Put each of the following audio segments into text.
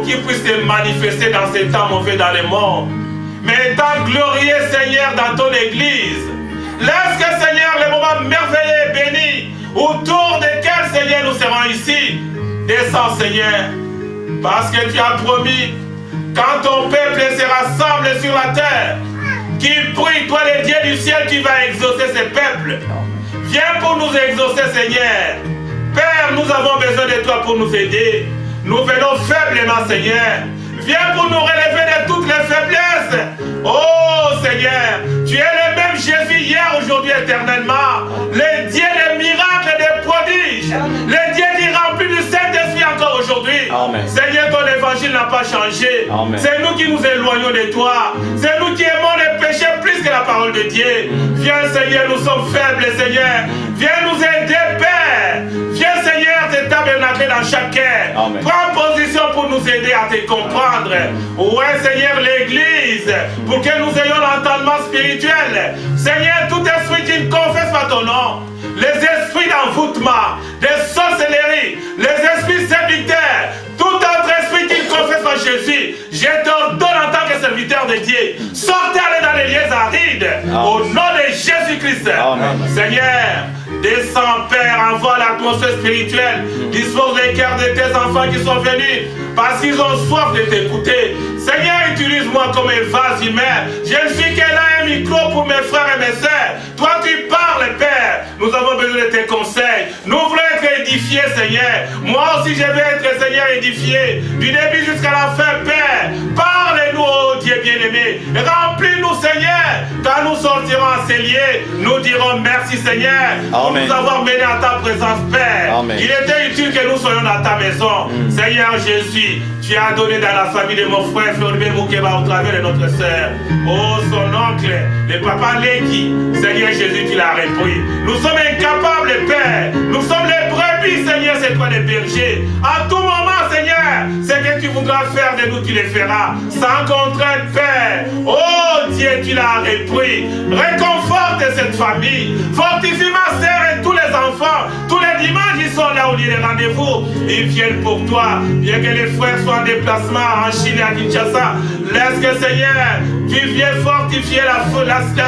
qui puisse te manifester dans ces temps mauvais dans le monde. Mais étant glorieux, Seigneur, dans ton Église, laisse que, Seigneur, les moments merveilleux et bénis, autour desquels, Seigneur, nous serons ici. Descends, Seigneur, parce que tu as promis, quand ton peuple se rassemble sur la terre, qui prie, toi, le Dieu du ciel, tu vas exaucer ce peuple. Viens pour nous exaucer, Seigneur. Père, nous avons besoin de toi pour nous aider. Nous venons faiblement, Seigneur. Viens pour nous relever de toutes les faiblesses. Oh Seigneur, tu es le même Jésus hier, aujourd'hui, éternellement. Le Dieu des miracles et des prodiges. Le Dieu qui remplit du Saint-Esprit encore aujourd'hui. Seigneur, ton évangile n'a pas changé. C'est nous qui nous éloignons de toi. C'est nous qui aimons les péchés plus que la parole de Dieu. Viens Seigneur, nous sommes faibles Seigneur. Viens nous aider Père. Viens Seigneur, te tabernacler dans chaque cœur. Prends position pour nous aider à te comprendre. Ouais Seigneur, l'Église, pour que nous ayons l'entendement spirituel. Seigneur, tout esprit qui ne confesse pas ton nom, les esprits d'envoûtement, des sorcelleries, les esprits séducteurs, tout autre esprit qui ne confesse pas Jésus, je t'ordonne en tant que serviteur de Dieu, sortez aller dans les lieux arides, au nom de Jésus-Christ. Seigneur, descends Père, envoie l'atmosphère spirituelle, dispose les cœurs de tes enfants qui sont venus, parce qu'ils ont soif de t'écouter. Seigneur, utilise-moi comme un vase humain. Je ne suis que là un micro pour mes frères et mes sœurs. Toi, tu parles, Père. Nous avons besoin de tes conseils. Nous voulons être édifiés, Seigneur. Moi aussi, je vais être, Seigneur, édifié. Du début jusqu'à la fin, Père. Parle-nous, oh Dieu bien-aimé. Remplis-nous, Seigneur. Quand nous sortirons à ces lieux, nous dirons merci, Seigneur, pour nous avoir menés à ta présence, Père. Il était utile que nous soyons dans ta maison. Seigneur Jésus, tu as donné dans la famille de mon frère Floribert Moukeba au travers de notre sœur. Oh, son oncle, le papa Leki. Seigneur Jésus, tu l'as repris. Nous sommes incapables, Père. Nous sommes les brebis, Seigneur, c'est toi les bergers. À tout moment, Seigneur, ce que tu voudras faire de nous, tu le feras. Sans contrainte, Père. Oh, Dieu, tu l'as repris. Réconforte cette famille. Fortifie ma sœur et tous les enfants. Tous les dimanches, ils sont là au lieu de rendez-vous. Ils viennent pour toi. Bien que les frères soient en déplacement en Chine et à Kinshasa, laisse que Seigneur, tu viens fortifier la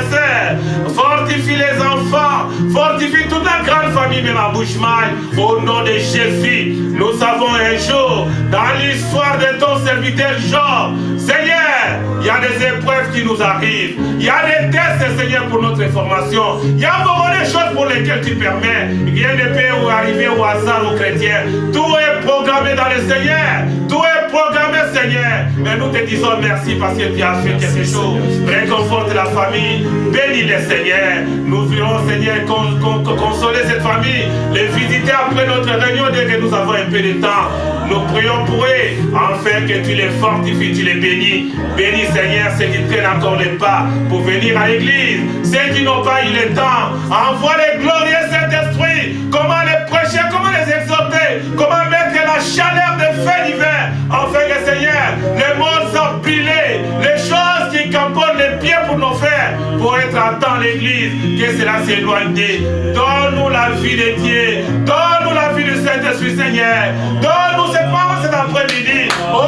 sœur, fortifie les enfants, fortifie toute la grande famille, même à Bushman. Au nom de Jésus, nous savons un jour, dans l'histoire de ton serviteur Job, Seigneur, il y a des épreuves qui nous arrivent, il y a des tests, Seigneur, pour notre formation, il y a beaucoup de choses pour lesquelles tu permets. Rien ne peut arriver au hasard aux chrétiens. Tout est programmé dans le Seigneur, tout est programmé, Seigneur. Mais nous te disons merci parce que tu as fait quelque chose. Réconforte la famille, bénis les Seigneur. Nous voulons, Seigneur, consoler cette famille, les visiter après notre réunion dès que nous avons un peu de temps. Nous prions pour eux, afin que tu les fortifies, tu les bénis. Bénis, Seigneur, ceux qui traînent encore les pas pour venir à l'église. Ceux qui n'ont pas eu le temps, envoie les glorieux Saint-Esprit. Comment les prêcher, comment les exhorter, comment mettre la chaleur de feu d'hiver, afin que, Seigneur, les mondes sont brûlés, les choses qui camponnent les pieds pour nos frères, pour être à temps l'église, que cela s'éloigne d'eux. Donne-nous la vie de Dieu, donne-nous la vie du Saint-Esprit, Seigneur. Donne-nous cette parole cet après-midi. Oh,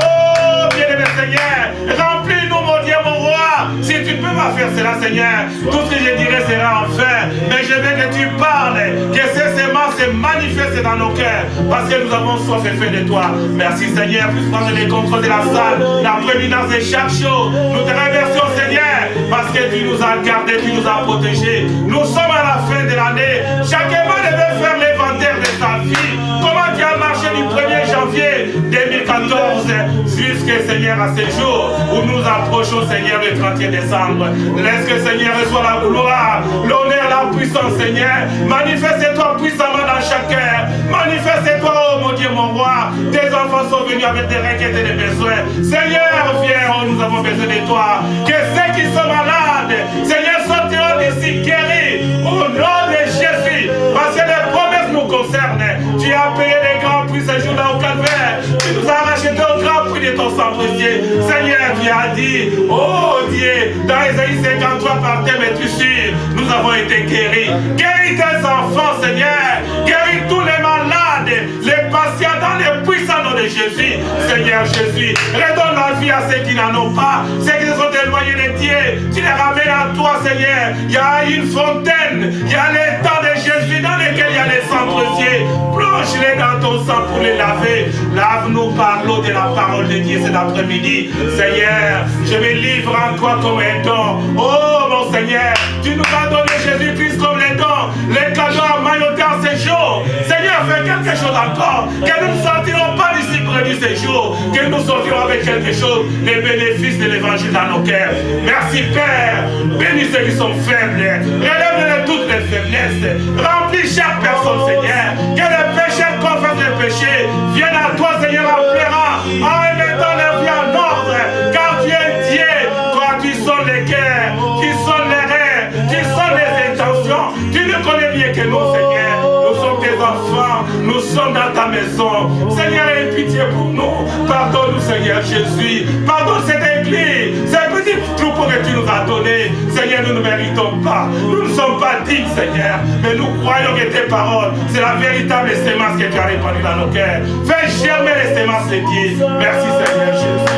bien-aimé Seigneur, remplis-nous, mon Dieu, mon roi. Si tu ne peux pas faire cela, Seigneur, tout ce que je dirai sera en vain. Mais je veux que tu parles, que ces semences se manifestent dans nos cœurs, parce que nous avons soif et faim de toi. Merci, Seigneur, pour prendre les contrôles de la salle, la prééminence de chaque chose. Nous te remercions, Seigneur, parce que tu nous as gardés, tu nous as protégés. Nous sommes à la fin de l'année. Chacun devait faire l'inventaire de sa vie. Comment tu as marché du 1er janvier 2014 jusqu'à, Seigneur, à ce jour où nous approchons, Seigneur, le 31 décembre. Laisse que, Seigneur, reçoit la gloire, l'honneur, la puissance, Seigneur. Manifeste-toi puissamment dans chaque cœur. Manifeste-toi, oh mon Dieu, mon roi. Tes enfants sont venus avec des requêtes et des besoins. Seigneur, viens, oh, nous avons besoin de toi. Que ceux qui sont malades, Seigneur, sortiront d'ici guéris au nom de Jésus. Parce que les promesses nous concernent. Tu as payé les grands prix ce jour-là au calvaire. Tu nous as racheté au grand prix de ton sang précieux. Seigneur, tu as dit, oh Dieu, dans Ésaïe 53, par tes maîtrisures, nous avons été guéris. Guéris tes enfants, Seigneur. Guéris tous les malades, les patients dans dans le puissant nom de Jésus. Seigneur Jésus, redonne la vie à ceux qui n'en ont pas, ceux qui se sont éloignés de Dieu. Tu les ramènes à toi, Seigneur. Il y a une fontaine, il y a le temps de Jésus dans lequel il y a les sangs précieux. Plonge-les dans ton sang pour les laver. Lave-nous par l'eau de la parole de Dieu cet après-midi. Seigneur, je me livre à toi comme un don. Oh mon Seigneur, tu nous as donné Jésus-Christ comme les dons, les cadeaux à mailloter en ces jours. Seigneur, fais quelque chose encore, que nous ne sortirons pas d'ici près du séjour, que nous sortirons avec quelque chose, les bénéfices de l'évangile dans nos cœurs. Merci Père, bénis ceux qui sont faibles, relève de toutes les faiblesses, remplis chaque personne, Seigneur, que les péchés confessent les péchés, viennent à toi, Seigneur, en pleurant, en remettant leur vie en ordre, car tu es Dieu, toi tu sonnes les cœurs, tu sonnes les rêves, tu sonnes les intentions, tu nous connais mieux que nous, Seigneur. Nous sommes tes enfants, nous sommes dans ta maison. Seigneur, aie pitié pour nous. Pardonne-nous, Seigneur Jésus. Pardonne cette église, ces petits troupeaux que tu nous as donnés. Seigneur, nous ne méritons pas. Nous ne sommes pas dignes, Seigneur. Mais nous croyons que tes paroles, c'est la véritable sémence que tu as répandue dans nos cœurs. Fais germer les sémences de Dieu. Merci, Seigneur Jésus.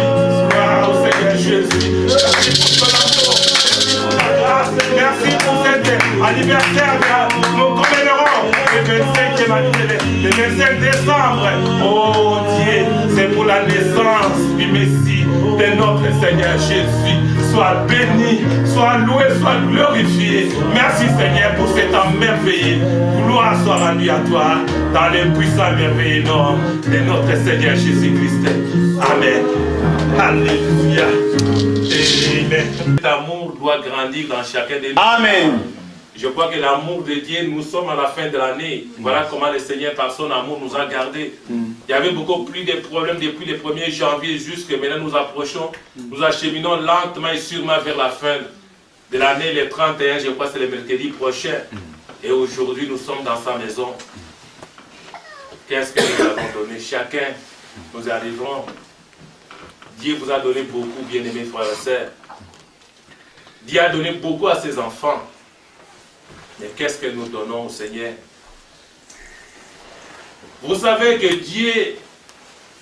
Gloire au Seigneur Jésus. Merci pour ton amour. Merci pour ta grâce. Merci pour cet anniversaire. Nous commémorons le 25 décembre. Oh Dieu, c'est pour la naissance du Messie, de notre Seigneur Jésus. Sois béni, sois loué, sois glorifié. Merci Seigneur pour cet temps merveilleux. Gloire soit rendue à toi dans le puissant et merveilleux nom de notre Seigneur Jésus-Christ. Amen. Alléluia. Amen. Cet amour doit grandir dans chacun de nous. Amen. Je crois que l'amour de Dieu, nous sommes à la fin de l'année. Voilà comment le Seigneur, par son amour, nous a gardés. Il y avait beaucoup plus de problèmes depuis le 1er janvier jusqu'à maintenant nous approchons. Nous acheminons lentement et sûrement vers la fin de l'année, le 31, je crois que c'est le mercredi prochain. Et aujourd'hui, nous sommes dans sa maison. Qu'est-ce que nous avons donné? Chacun, nous arriverons. Dieu vous a donné beaucoup, bien-aimés frères et sœurs. Dieu a donné beaucoup à ses enfants. Mais qu'est-ce que nous donnons au Seigneur? Vous savez que Dieu,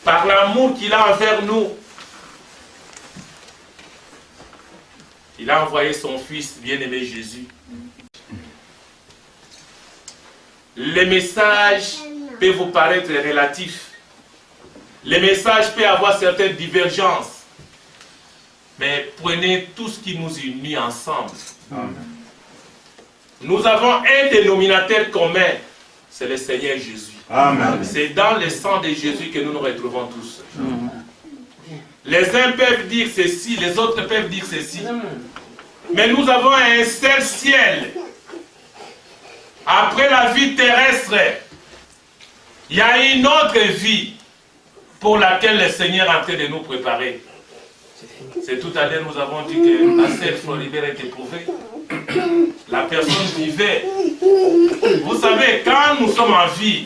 par l'amour qu'il a envers nous, il a envoyé son Fils bien-aimé Jésus. Le message peut vous paraître relatif. Le message peut avoir certaines divergences. Mais prenez tout ce qui nous unit ensemble. Amen. Nous avons un dénominateur commun, c'est le Seigneur Jésus. C'est dans le sang de Jésus que nous nous retrouvons tous. Amen. Les uns peuvent dire ceci, les autres peuvent dire ceci. Mais nous avons un seul ciel. Après la vie terrestre, il y a une autre vie pour laquelle le Seigneur est en train de nous préparer. C'est tout à l'heure nous avons dit que la selle Floribert est éprouvée. La personne vivait. Vous savez, quand nous sommes en vie,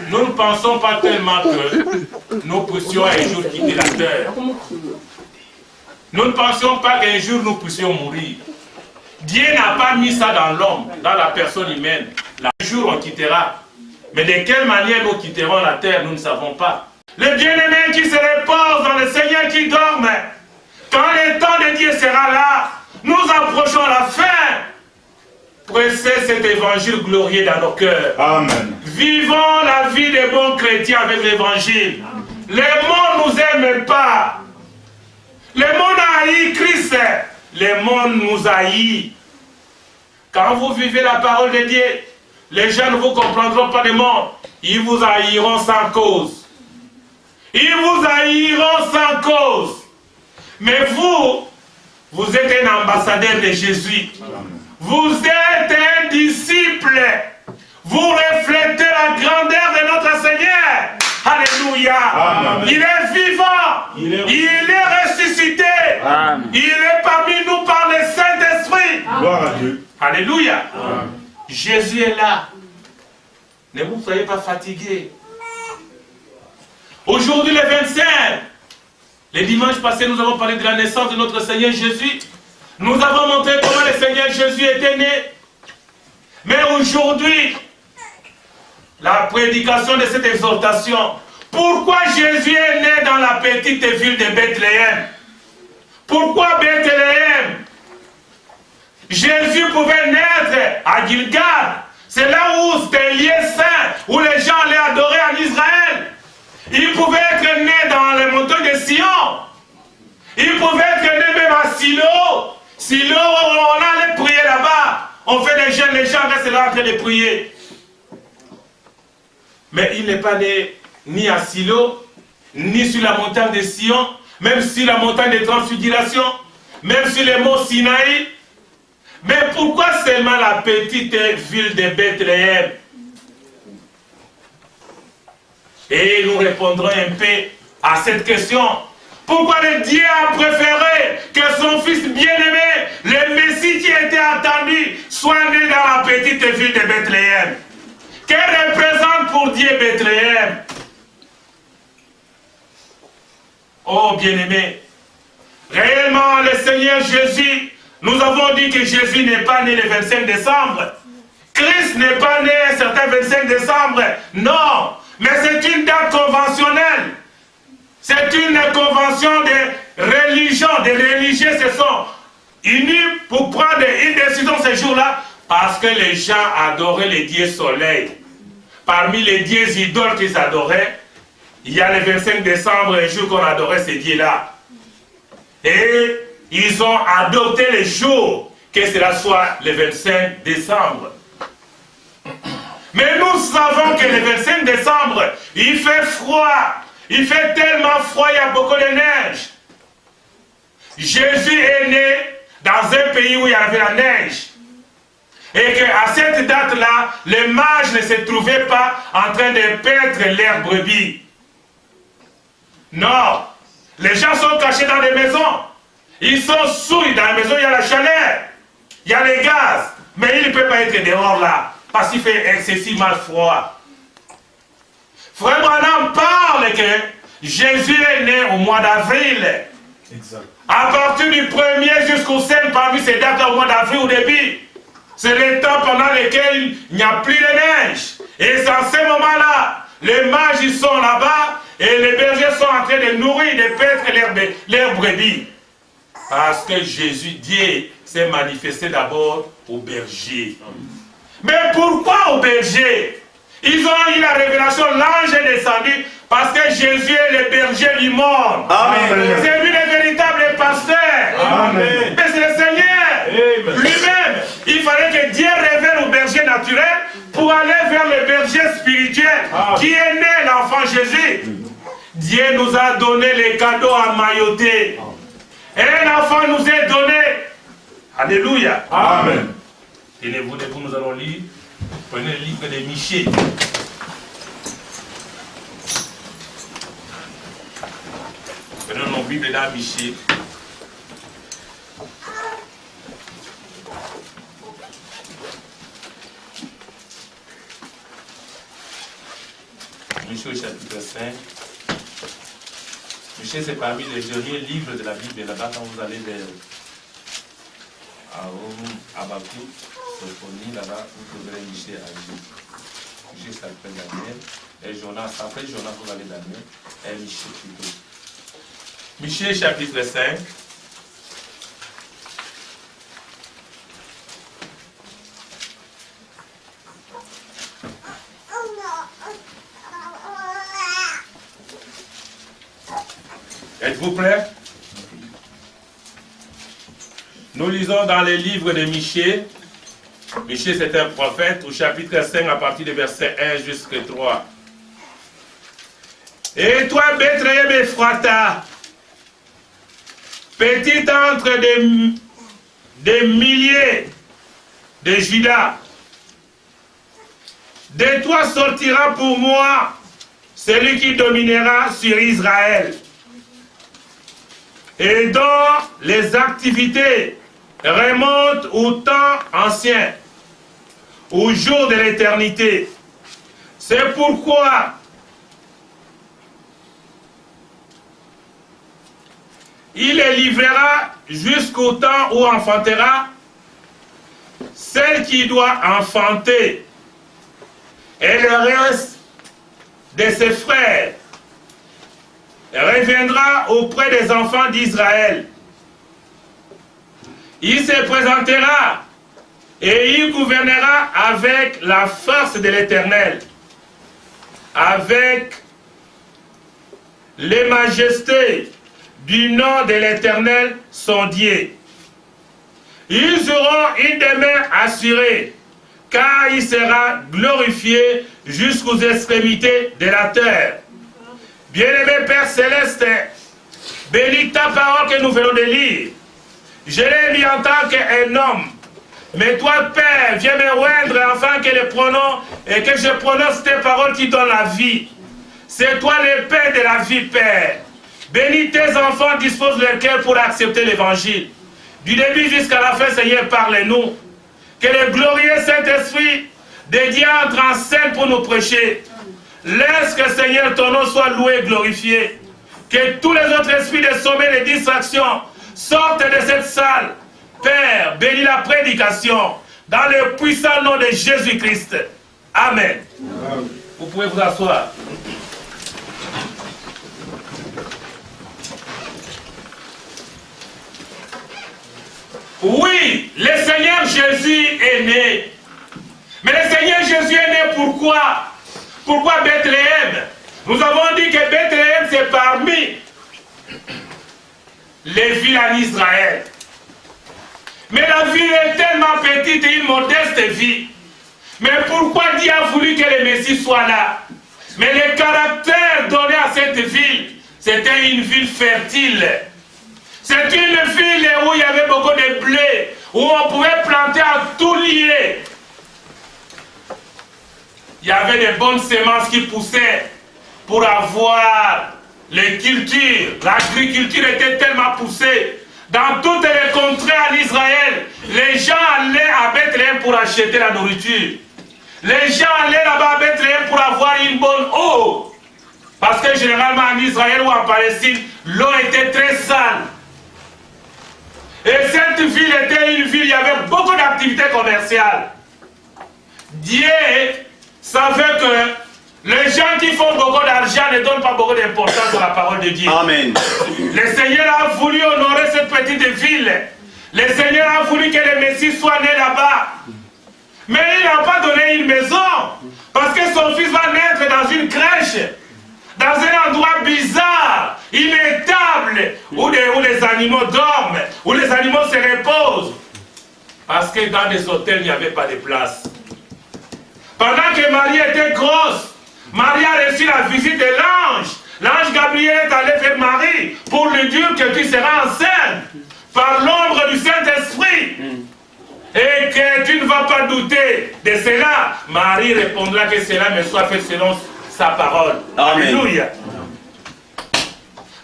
nous ne pensons pas tellement que nous puissions un jour quitter la terre. Nous ne pensions pas qu'un jour nous puissions mourir. Dieu n'a pas mis ça dans l'homme, dans la personne humaine. Un jour on quittera. Mais de quelle manière nous quitterons la terre, nous ne savons pas. Les bien-aimés qui se reposent dans le Seigneur qui dorment, quand le temps de Dieu sera là, nous approchons la fin. Pressez cet évangile glorieux dans nos cœurs. Amen. Vivons la vie des bons chrétiens avec l'évangile. Le monde ne nous aime pas. Le monde a haï Christ. Le monde nous haït. Quand vous vivez la parole de Dieu, les gens ne vous comprendront pas du monde. Ils vous haïront sans cause. Ils vous haïront sans cause. Mais vous, vous êtes un ambassadeur de Jésus. Vous êtes un disciple. Vous reflétez la grandeur de notre Seigneur. Alléluia. Amen. Il est vivant. Il est ressuscité. Amen. Il est parmi nous par le Saint-Esprit. Gloire à Dieu. Alléluia. Amen. Jésus est là. Ne vous soyez pas fatigués. Aujourd'hui, le 25, le dimanche passé, nous avons parlé de la naissance de notre Seigneur Jésus. Nous avons montré comment le Seigneur Jésus était né. Mais aujourd'hui, la prédication de cette exhortation Pourquoi Jésus est né dans la petite ville de Bethléem? Pourquoi Bethléem? Jésus pouvait naître à Gilgal. C'est là où c'était un lieu saint, où les gens allaient adorer en Israël. Il pouvait être né dans les montagnes de Sion. Il pouvait être né même à Silo. Silo, on allait prier là-bas. On fait des jeûnes, les gens restent là en train de prier. Mais il n'est pas né ni à Silo, ni sur la montagne de Sion, même sur la montagne de Transfiguration, même sur les monts Sinaï. Mais pourquoi seulement la petite ville de Bethléem? Et nous répondrons un peu à cette question. Pourquoi le Dieu a préféré que son fils bien-aimé, le Messie qui était attendu, soit né dans la petite ville de Bethléem? Qu'elle représente pour Dieu Bethléem? Oh bien-aimé, réellement le Seigneur Jésus, nous avons dit que Jésus n'est pas né le 25 décembre. Christ n'est pas né un certain 25 décembre. Non, mais c'est une date conventionnelle. C'est une convention de religion. Des religieux se sont unis pour prendre une décision ce jour-là parce que les gens adoraient les dieux soleil. Parmi les dieux idoles qu'ils adoraient, il y a le 25 décembre, un jour qu'on adorait ces dieux-là. Et ils ont adopté le jour que cela soit le 25 décembre. Mais nous savons que le 25 décembre, il fait froid. Il fait tellement froid, il y a beaucoup de neige. Jésus est né dans un pays où il y avait la neige. Et qu'à cette date-là, les mages ne se trouvaient pas en train de paître leurs brebis. Non, les gens sont cachés dans des maisons. Ils sont souillés dans la maison, il y a la chaleur, il y a les gaz. Mais il ne peut pas être dehors là, parce qu'il fait excessivement froid. Frère Branham parle que Jésus est né au mois d'avril. Exact. À partir du 1er jusqu'au 5 parmi ces dates au mois d'avril au début. C'est le temps pendant lequel il n'y a plus de neige. Et c'est à ce moment-là, les mages ils sont là-bas et les bergers sont en train de nourrir, de paître leurs brebis. Parce que Jésus, Dieu, s'est manifesté d'abord aux bergers. Mais pourquoi aux bergers? Ils ont eu la révélation, l'ange est descendu parce que Jésus est le berger du monde. C'est lui le véritable pasteur. Amen. Mais c'est le Seigneur lui-même. Il fallait que Dieu révèle au berger naturel pour aller vers le berger spirituel qui est né, l'enfant Jésus. Dieu nous a donné les cadeaux à mailloter. Et l'enfant nous est donné. Alléluia. Amen. Tenez-vous debout, nous allons lire. Prenez le livre de Michée. Prenons nos Bibles dans Michée. Michée au chapitre 5. Michée, c'est parmi les derniers livres de la Bible. Là-bas, quand vous allez vers Habakkuk, Sophonie, là-bas, vous trouverez Michée à Dieu. Michée s'appelle Daniel. Et Jonas, après Jonas, vous allez Daniel. Et Michée plutôt. Michée, chapitre 5. Êtes-vous prêts? Nous lisons dans les livres de Michée. Michée, c'est un prophète, au chapitre 5, à partir du verset 1 jusqu'à 3. Et toi, Bethléem Ephrata, petite entre des milliers de Juda, de toi sortira pour moi celui qui dominera sur Israël. Et dont les activités remontent au temps ancien, au jour de l'éternité. C'est pourquoi il les livrera jusqu'au temps où enfantera celle qui doit enfanter, et le reste de ses frères reviendra auprès des enfants d'Israël. Il se présentera et il gouvernera avec la force de l'Éternel, avec les majestés du nom de l'Éternel, son Dieu. Ils auront une demeure assurée, car il sera glorifié jusqu'aux extrémités de la terre. Bien-aimé Père Céleste, bénis ta parole que nous venons de lire. Je l'ai mis en tant qu'un homme. Mais toi, Père, viens me rendre afin que les pronoms et que je prononce tes paroles qui donnent la vie. C'est toi le Père de la vie, Père. Bénis tes enfants, dispose leur cœur pour accepter l'évangile. Du début jusqu'à la fin, Seigneur, parle-nous. Que le glorieux Saint-Esprit de Dieu entre en scène pour nous prêcher. Laisse que, Seigneur, ton nom soit loué et glorifié. Que tous les autres esprits de sommeil et de distraction sortent de cette salle. Père, bénis la prédication dans le puissant nom de Jésus-Christ. Amen. Amen. Vous pouvez vous asseoir. Oui, le Seigneur Jésus est né. Mais le Seigneur Jésus est né pourquoi? Pourquoi Bethléem? Nous avons dit que Bethléem c'est parmi les villes en Israël. Mais la ville est tellement petite et une modeste ville. Mais pourquoi Dieu a voulu que le Messie soit là? Mais le caractère donné à cette ville, c'était une ville fertile. C'est une ville où il y avait beaucoup de blé, où on pouvait planter à tout lieu. Il y avait des bonnes semences qui poussaient pour avoir les cultures. L'agriculture était tellement poussée. Dans toutes les contrées en Israël, les gens allaient à Bethléem pour acheter la nourriture. Les gens allaient là-bas à Bethléem pour avoir une bonne eau. Parce que généralement en Israël ou en Palestine, l'eau était très sale. Et cette ville était une ville, il y avait beaucoup d'activités commerciales. Dieu savait que les gens qui font beaucoup d'argent ne donnent pas beaucoup d'importance à la parole de Dieu. Amen. Le Seigneur a voulu honorer cette petite ville. Le Seigneur a voulu que le Messie soit né là-bas. Mais il n'a pas donné une maison. Parce que son fils va naître dans une crèche. Dans un endroit bizarre, inétable, où les animaux dorment, où les animaux se reposent. Parce que dans les hôtels, il n'y avait pas de place. Pendant que Marie était grosse, Marie a reçu la visite de l'ange. L'ange Gabriel est allé vers Marie pour lui dire que tu seras enceinte par l'ombre du Saint-Esprit. Et que tu ne vas pas douter de cela. Marie répondra que cela me soit fait selon sa parole. Amen. Alléluia.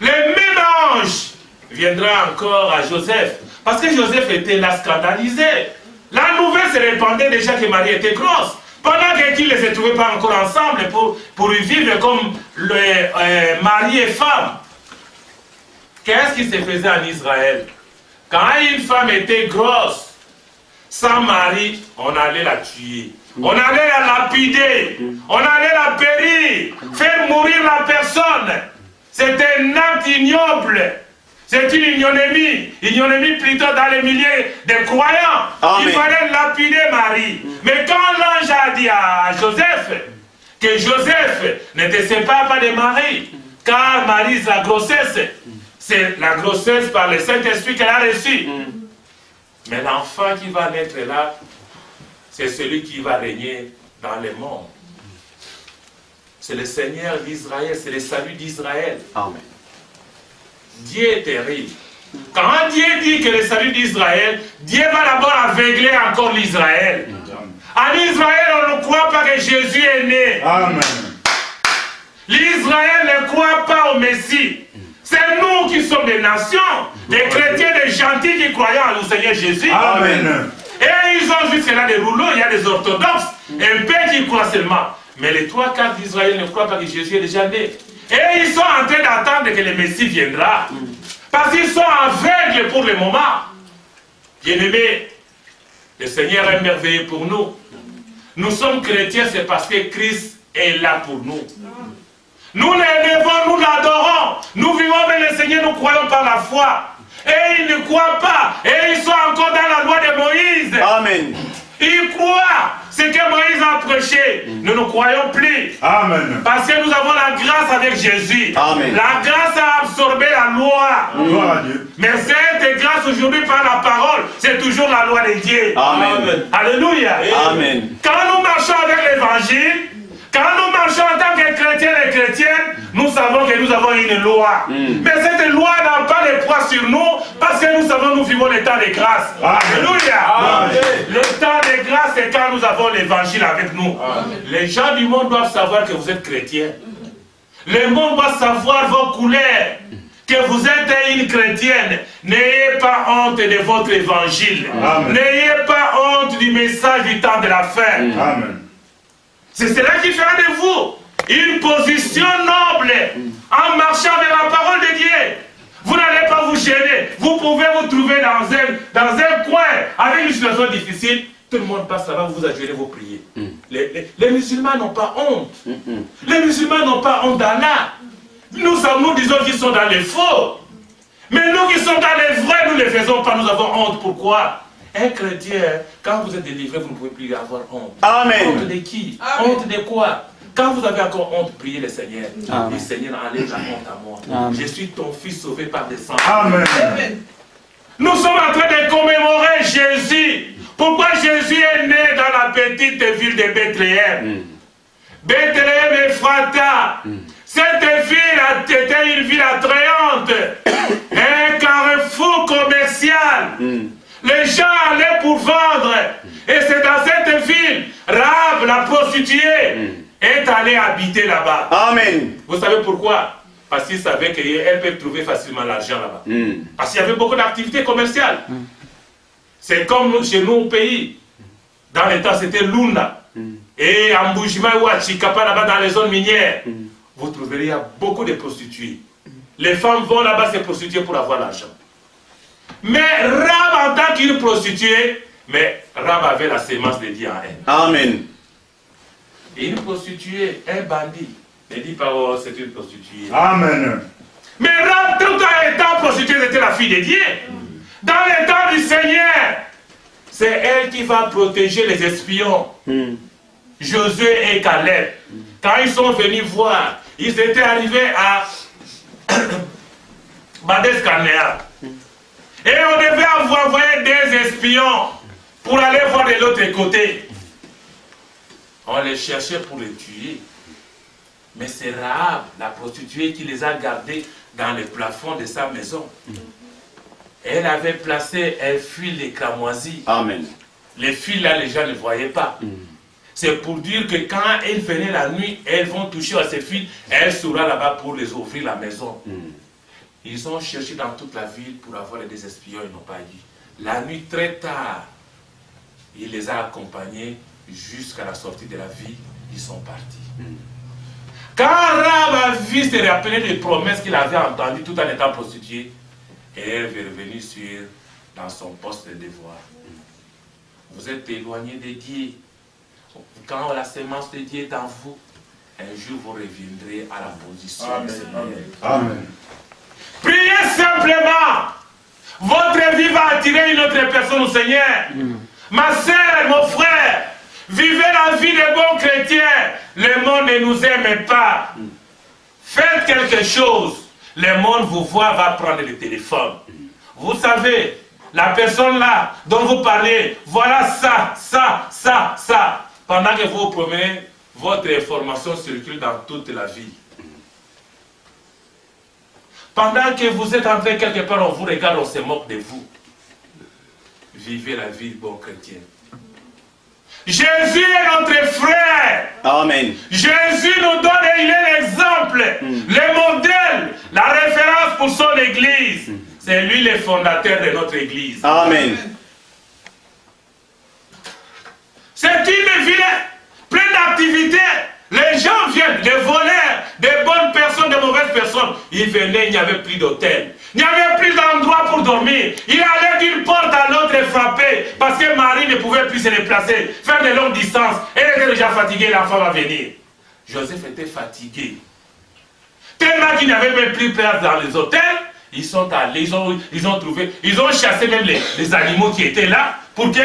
Le même ange viendra encore à Joseph. Parce que Joseph était là scandalisé. La nouvelle se répandait déjà que Marie était grosse. Pendant qu'ils ne se trouvaient pas encore ensemble pour y vivre comme mari et femme. Qu'est-ce qui se faisait en Israël? Quand une femme était grosse, sans mari, on allait la tuer. On allait la lapider. On allait la périr. Faire mourir la personne. C'est un acte ignoble. C'est une ignominie. Ignominie plutôt dans les milliers de croyants. Amen. Il fallait lapider Marie. Mais quand l'ange a dit à Joseph que Joseph ne te sépare pas de Marie, car Marie, la grossesse, c'est la grossesse par le Saint-Esprit qu'elle a reçue. Mais l'enfant qui va naître là, c'est celui qui va régner dans le monde. C'est le Seigneur d'Israël, c'est le salut d'Israël. Amen. Dieu est terrible. Quand Dieu dit que le salut d'Israël, Dieu va d'abord aveugler encore l'Israël. En Israël, on ne croit pas que Jésus est né. Amen. L'Israël ne croit pas au Messie. C'est nous qui sommes des nations, des chrétiens, des gentils qui croyons au Seigneur Jésus. Amen. Et ils ont jusque là des rouleaux, il y a des orthodoxes, un peu qui croient seulement. Mais les 3/4 d'Israël ne croient pas que Jésus est déjà né. Et ils sont en train d'attendre que le Messie viendra. Parce qu'ils sont aveugles pour le moment. Bien-aimés, le Seigneur est merveilleux pour nous. Nous sommes chrétiens, c'est parce que Christ est là pour nous. Nous l'élevons, nous l'adorons. Nous vivons avec le Seigneur, nous croyons par la foi. Et ils ne croient pas. Et ils sont encore dans la loi de Moïse. Amen. Ils croient ce que Moïse a prêché. Nous ne croyons plus. Amen. Parce que nous avons la grâce avec Jésus. Amen. La grâce a absorbé la loi. Gloire à Dieu. Mais cette grâce aujourd'hui par la parole, c'est toujours la loi de Dieu. Amen. Alléluia. Amen. Quand nous marchons avec l'évangile, quand nous marchons en tant que chrétiens et chrétiennes, nous savons que nous avons une loi. Mais cette loi n'a pas de poids sur nous parce que nous savons que nous vivons le temps de grâce. Alléluia. Le temps de grâce, c'est quand nous avons l'évangile avec nous. Les gens du monde doivent savoir que vous êtes chrétiens. Le monde doit savoir vos couleurs, que vous êtes une chrétienne. N'ayez pas honte de votre évangile. N'ayez pas honte du message du temps de la fin. Amen. C'est cela qui fera de vous une position noble en marchant vers la parole de Dieu. Vous n'allez pas vous gêner. Vous pouvez vous trouver dans un coin avec une situation difficile. Tout le monde passe là-bas, vous adjurez vos prières. Les musulmans n'ont pas honte. Les musulmans n'ont pas honte d'Allah. Nous disons qu'ils sont dans les faux. Mais nous qui sommes dans les vrais, nous ne les faisons pas, nous avons honte. Pourquoi? Un chrétien, quand vous êtes délivré, vous ne pouvez plus avoir honte. Amen. Honte de qui? Amen. Honte de quoi? Quand vous avez encore honte, priez le Seigneur. Amen. Le Seigneur enlève la honte à moi. Amen. Je suis ton fils sauvé par des sangs. Amen. Nous sommes en train de commémorer Jésus. Pourquoi Jésus est né dans la petite ville de Bethléem? Bethléem Ephrata. Cette ville était une ville attrayante. Un carrefour commercial. Les gens allaient pour vendre. Et c'est dans cette ville, Rahab, la prostituée, est allée habiter là-bas. Amen. Vous savez pourquoi? Parce qu'ils savaient qu'elle peut trouver facilement l'argent là-bas. Parce qu'il y avait beaucoup d'activités commerciales. C'est comme chez nous au pays. Dans les temps, c'était Lunda. Et à Mboujima ou à Chikapa, là-bas, dans les zones minières, vous trouverez il y a beaucoup de prostituées. Les femmes vont là-bas se prostituer pour avoir l'argent. Mais Rahab en tant qu'une prostituée, mais Rahab avait la sémence de Dieu en elle. Amen. Et une prostituée, un bandit, ne dit pas, oh, c'est une prostituée. Amen. Mais Rahab, tout en étant prostituée, c'était la fille de Dieu. Dans les temps du Seigneur, c'est elle qui va protéger les espions. Josué et Caleb. Quand ils sont venus voir, ils étaient arrivés à Bades Karnéa. Et on devait envoyer des espions pour aller voir de l'autre côté. On les cherchait pour les tuer. Mais c'est Rahab, la prostituée, qui les a gardés dans le plafond de sa maison. Elle avait placé un fil cramoisi. Amen. Les fils là, les gens ne voyaient pas. C'est pour dire que quand elles venaient la nuit, elles vont toucher à ces fils, elle sera là-bas pour les ouvrir la maison. Ils ont cherché dans toute la ville pour avoir des espions, ils n'ont pas eu. La nuit très tard, il les a accompagnés jusqu'à la sortie de la ville, ils sont partis. Quand Rahab a vu se rappeler des promesses qu'il avait entendues tout en étant prostituée, elle est revenue dans son poste de devoir. Vous êtes éloigné de Dieu. Quand la sémence de Dieu est en vous, un jour vous reviendrez à la position du Seigneur. Amen. Priez simplement. Votre vie va attirer une autre personne au Seigneur. Ma sœur, mon frère, vivez la vie des bons chrétiens. Le monde ne nous aime pas. Faites quelque chose. Le monde vous voit, va prendre le téléphone. Vous savez, la personne là dont vous parlez, voilà ça. Pendant que vous vous promenez, votre information circule dans toute la vie. Pendant que vous êtes en train quelque part, on vous regarde, on se moque de vous. Vivez la vie bon chrétien. Jésus est notre frère. Amen. Jésus nous donne, il est l'exemple, le modèle, la référence pour son église. C'est lui le fondateur de notre église. Amen. C'est une ville pleine d'activités. Les gens viennent, des voleurs, des bonnes personnes, des mauvaises personnes. Ils venaient, il n'y avait plus d'hôtel. Il n'y avait plus d'endroit pour dormir. Il allait d'une porte à l'autre et frapper parce que Marie ne pouvait plus se déplacer, faire de longues distances. Elle était déjà fatiguée, l'enfant va venir. Joseph était fatigué. Tellement qu'ils n'avaient même plus place dans les hôtels, ils sont allés, ils ont trouvé, ils ont chassé même les animaux qui étaient là pour que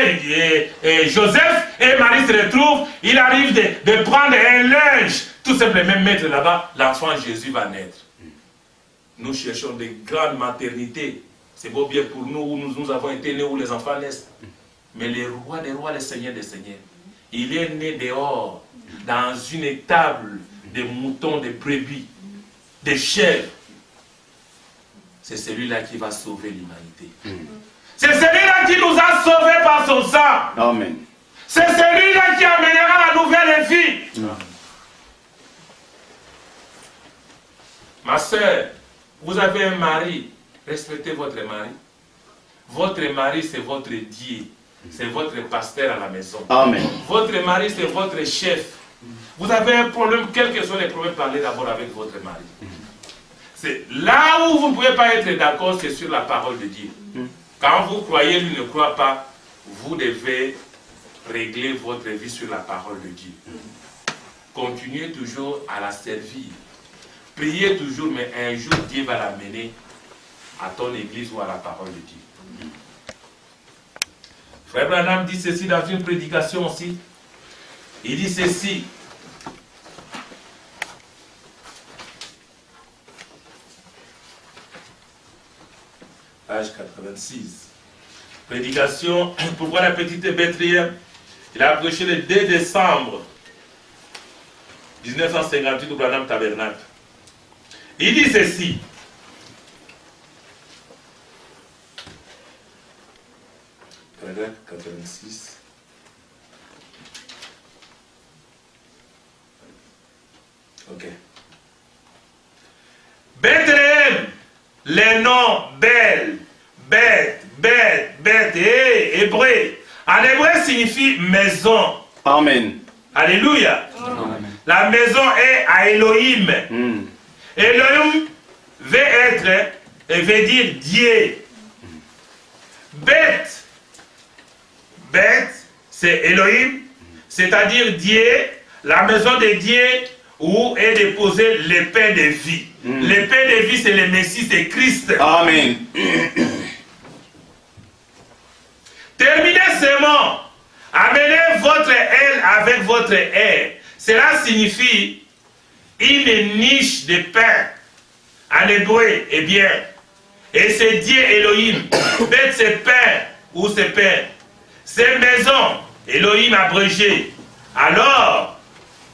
Joseph et Marie se retrouvent. Il arrive de prendre un linge, tout simplement mettre là-bas, l'enfant Jésus va naître. Nous cherchons des grandes maternités. C'est beau bien pour nous où nous avons été nés, où les enfants naissent. Mais le roi des rois, le Seigneur des seigneurs, il est né dehors, dans une étable de moutons, de brebis, de chèvres. C'est celui-là qui va sauver l'humanité. C'est celui-là qui nous a sauvés par son sang. Amen. C'est celui-là qui amènera la nouvelle vie. Ma soeur, vous avez un mari, respectez votre mari. Votre mari, c'est votre Dieu. C'est votre pasteur à la maison. Amen. Votre mari, c'est votre chef. Vous avez un problème, quels que soient les problèmes, parlez d'abord avec votre mari. C'est là où vous ne pouvez pas être d'accord, c'est sur la parole de Dieu. Quand vous croyez, lui ne croit pas, vous devez régler votre vie sur la parole de Dieu. Continuez toujours à la servir. Priez toujours, mais un jour Dieu va l'amener à ton église ou à la parole de Dieu. Frère Branham dit ceci dans une prédication aussi. Il dit ceci. Page 86. Prédication pour voir la petite Bethléem. Il a prêché le 2 décembre 1958 au Branham Tabernacle. Il dit ceci. Paragraphe 86. Ok. Bethléem, les noms Bel, Beth, Beth, Beth et hébreu. En hébreu signifie maison. Amen. Alléluia. Amen. La maison est à Elohim. Elohim veut dire Dieu. Beth, Beth, c'est Elohim, c'est-à-dire Dieu, la maison de Dieu où est déposé le pain de vie. Le pain de vie, c'est le Messie, c'est Christ. Amen. Terminez seulement. Amenez votre aile avec votre aile. Cela signifie une niche de pain. En hébreu, eh bien. Et c'est Dieu Elohim. Beth, c'est pain ou c'est pain. C'est maison. Elohim abrégé. Alors,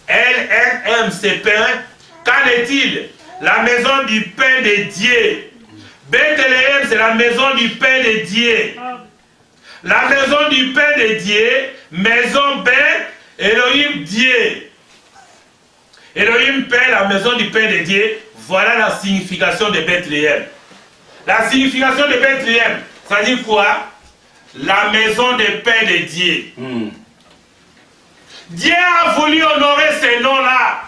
elle, c'est pain. Qu'en est-il? La maison du pain de Dieu. Bethléem, c'est la maison du pain de Dieu. La maison du pain de Dieu, maison Beth, Elohim Dieu. Elohim pain, la maison du pain de Dieu. Voilà la signification de Bethléem. La signification de Bethléem, ça dit quoi? La maison de pain de Dieu. Dieu a voulu honorer ces noms-là.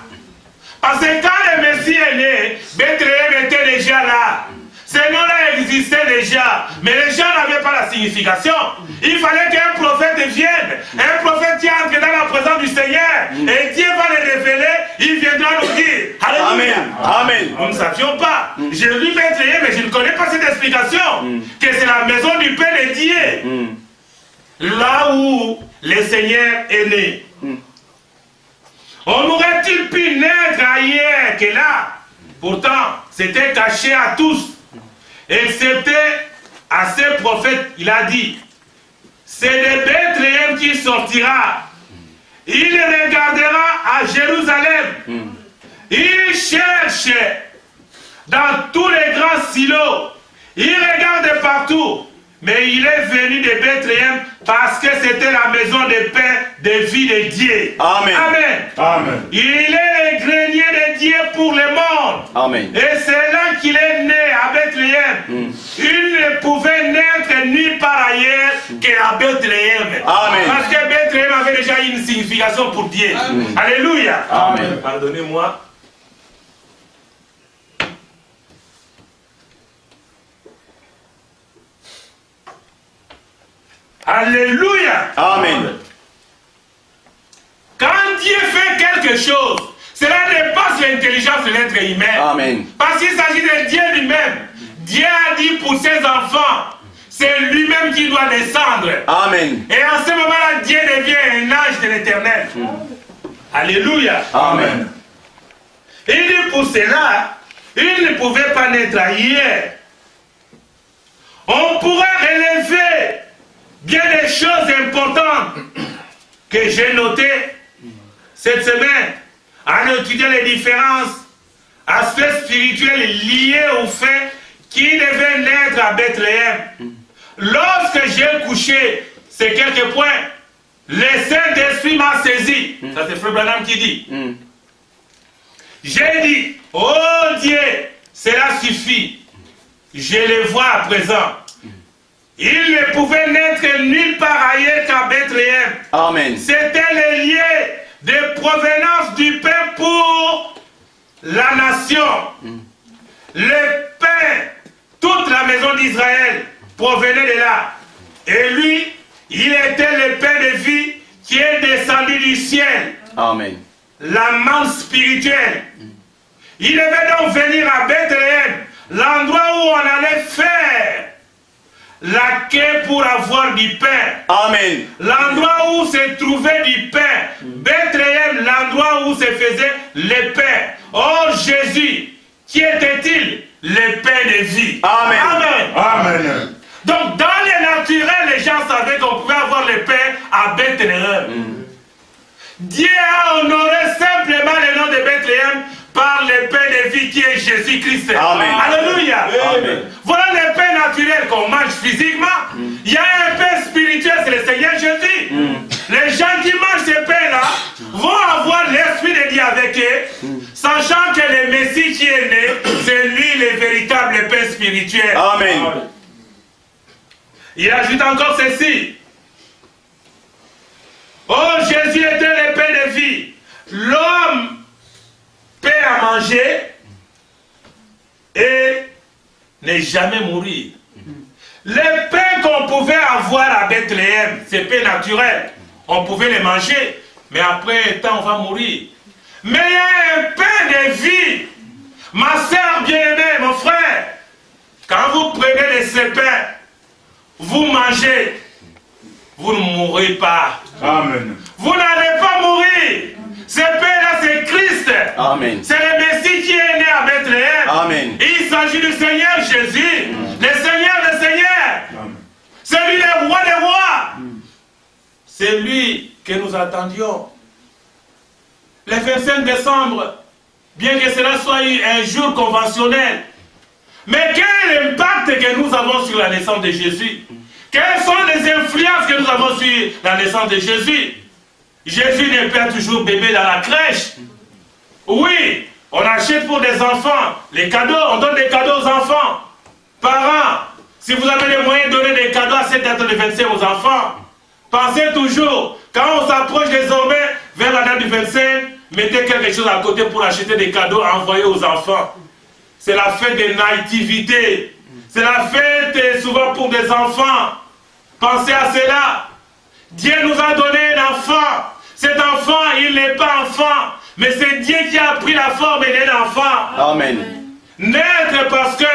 Parce que quand le Messie est né, Bethléem était déjà là. Ces noms-là existaient déjà, mais les gens n'avaient pas la signification. Il fallait qu'un prophète vienne, un prophète qui entre dans la présence du Seigneur, et Dieu va le révéler, il viendra nous dire. Alléluia. Amen. Nous ne savions pas. J'ai lu Bethléem, mais je ne connais pas cette explication, que c'est la maison du Père de Dieu. Là où le Seigneur est né. On aurait-il pu naître ailleurs que là? Pourtant, c'était caché à tous. Excepté à ces prophètes, il a dit, c'est de Bethléem qui sortira. Il regardera à Jérusalem. Il cherche dans tous les grands silos. Il regarde partout. Mais il est venu de Bethléem parce que c'était la maison de pain de vie de Dieu. Amen. Amen. Amen. Il est le grenier de Dieu pour le monde. Amen. Et c'est là qu'il est né à Bethléem. Il ne pouvait naître nulle part ailleurs qu'à Bethléem. Amen. Parce que Bethléem avait déjà une signification pour Dieu. Alléluia. Amen. Pardonnez-moi. Alléluia. Amen. Quand Dieu fait quelque chose, cela dépasse l'intelligence l'être humain. Amen. Parce qu'il s'agit de Dieu lui-même. Dieu a dit pour ses enfants, c'est lui-même qui doit descendre. Amen. Et en ce moment-là, Dieu devient un ange de l'éternel. Alléluia. Amen. Il dit pour cela, il ne pouvait pas naître ailleurs. On pourrait relever bien des choses importantes que j'ai notées cette semaine en étudiant les différences aspects spirituels liés au fait qu'il devait naître à Bethléem. Lorsque j'ai couché ces quelques points, le Saint-Esprit m'a saisi. Ça c'est Frère Branham qui dit. J'ai dit, oh Dieu, cela suffit. Je le vois à présent. Il ne pouvait naître nulle part ailleurs qu'à Bethléem. Amen. C'était le lieu de provenance du pain pour la nation. Le pain, toute la maison d'Israël provenait de là. Et lui, il était le pain de vie qui est descendu du ciel. Amen. La manne spirituelle. Il devait donc venir à Bethléem, l'endroit où on allait faire la quai pour avoir du pain. Amen. L'endroit où se trouvait du pain. Bethléem, l'endroit où se faisait le pain. Or Jésus, qui était-il? Le pain de vie. Amen. Amen. Amen. Donc dans les naturels, les gens savaient qu'on pouvait avoir le pain à Bethléem. Dieu a honoré simplement le nom de Bethléem par le pain de vie qui est Jésus-Christ. Amen. Alléluia. Amen. Voilà le pain naturel qu'on mange physiquement. Il y a un pain spirituel, c'est le Seigneur Jésus. Les gens qui mangent ce pain-là vont avoir l'Esprit de Dieu avec eux, sachant que le Messie qui est né, c'est lui le véritable pain spirituel. Amen. Il ajoute encore ceci. Oh, Jésus était le pain de vie. L'homme pain à manger et ne jamais mourir. Les pains qu'on pouvait avoir à Bethléem, c'est pain naturel. On pouvait les manger, mais après un temps, on va mourir. Mais il y a un pain de vie. Ma soeur bien-aimée, mon frère, quand vous prenez de ce pain, vous mangez, vous ne mourrez pas. Amen. Vous n'allez pas mourir. Ce pain-là, c'est Christ. Amen. C'est le Messie qui est né à Bethléem. Amen. Il s'agit du Seigneur Jésus. Le Seigneur des Seigneurs. Amen. C'est lui le roi des rois. C'est lui que nous attendions. Le 25 décembre, bien que cela soit un jour conventionnel, mais quel impact que nous avons sur la naissance de Jésus? Quelles sont les influences que nous avons sur la naissance de Jésus? Jésus n'est pas toujours bébé dans la crèche. Oui, on achète pour des enfants les cadeaux, on donne des cadeaux aux enfants. Parents, si vous avez les moyens de donner des cadeaux à cette date de 25 aux enfants, pensez toujours, quand on s'approche désormais vers la date du 25, mettez quelque chose à côté pour acheter des cadeaux à envoyer aux enfants. C'est la fête des nativités. C'est la fête souvent pour des enfants. Pensez à cela. Dieu nous a donné un enfant. Cet enfant, il n'est pas enfant, mais c'est Dieu qui a pris la forme d'un enfant. Amen. Naître parce que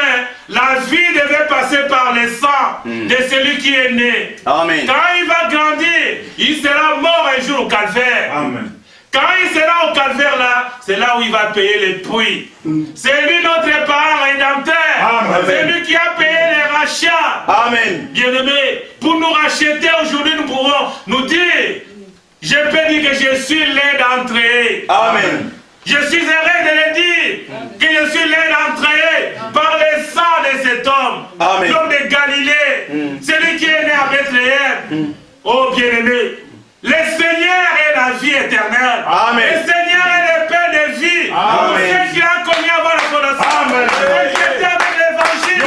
la vie devait passer par le sang de celui qui est né. Amen. Quand il va grandir, il sera mort un jour au calvaire. Amen. Quand il sera au calvaire là, c'est là où il va payer les prix. C'est lui notre parent rédempteur. Amen. C'est lui qui a payé les rachats. Amen. Bien-aimés, pour nous racheter aujourd'hui, nous pouvons nous dire, je peux dire que je suis l'un d'entre eux. Amen. Je suis heureux de le dire, que je suis l'un d'entre eux par le sang de cet homme, Amen. l'homme de Galilée, celui qui est né à Bethléem. Oh bien-aimé, le Seigneur est la vie éternelle. Amen. Le Seigneur est le pain de vie. Amen. Pour ceux qui ont connu avant la connaissance, Amen. c'était avec l'évangile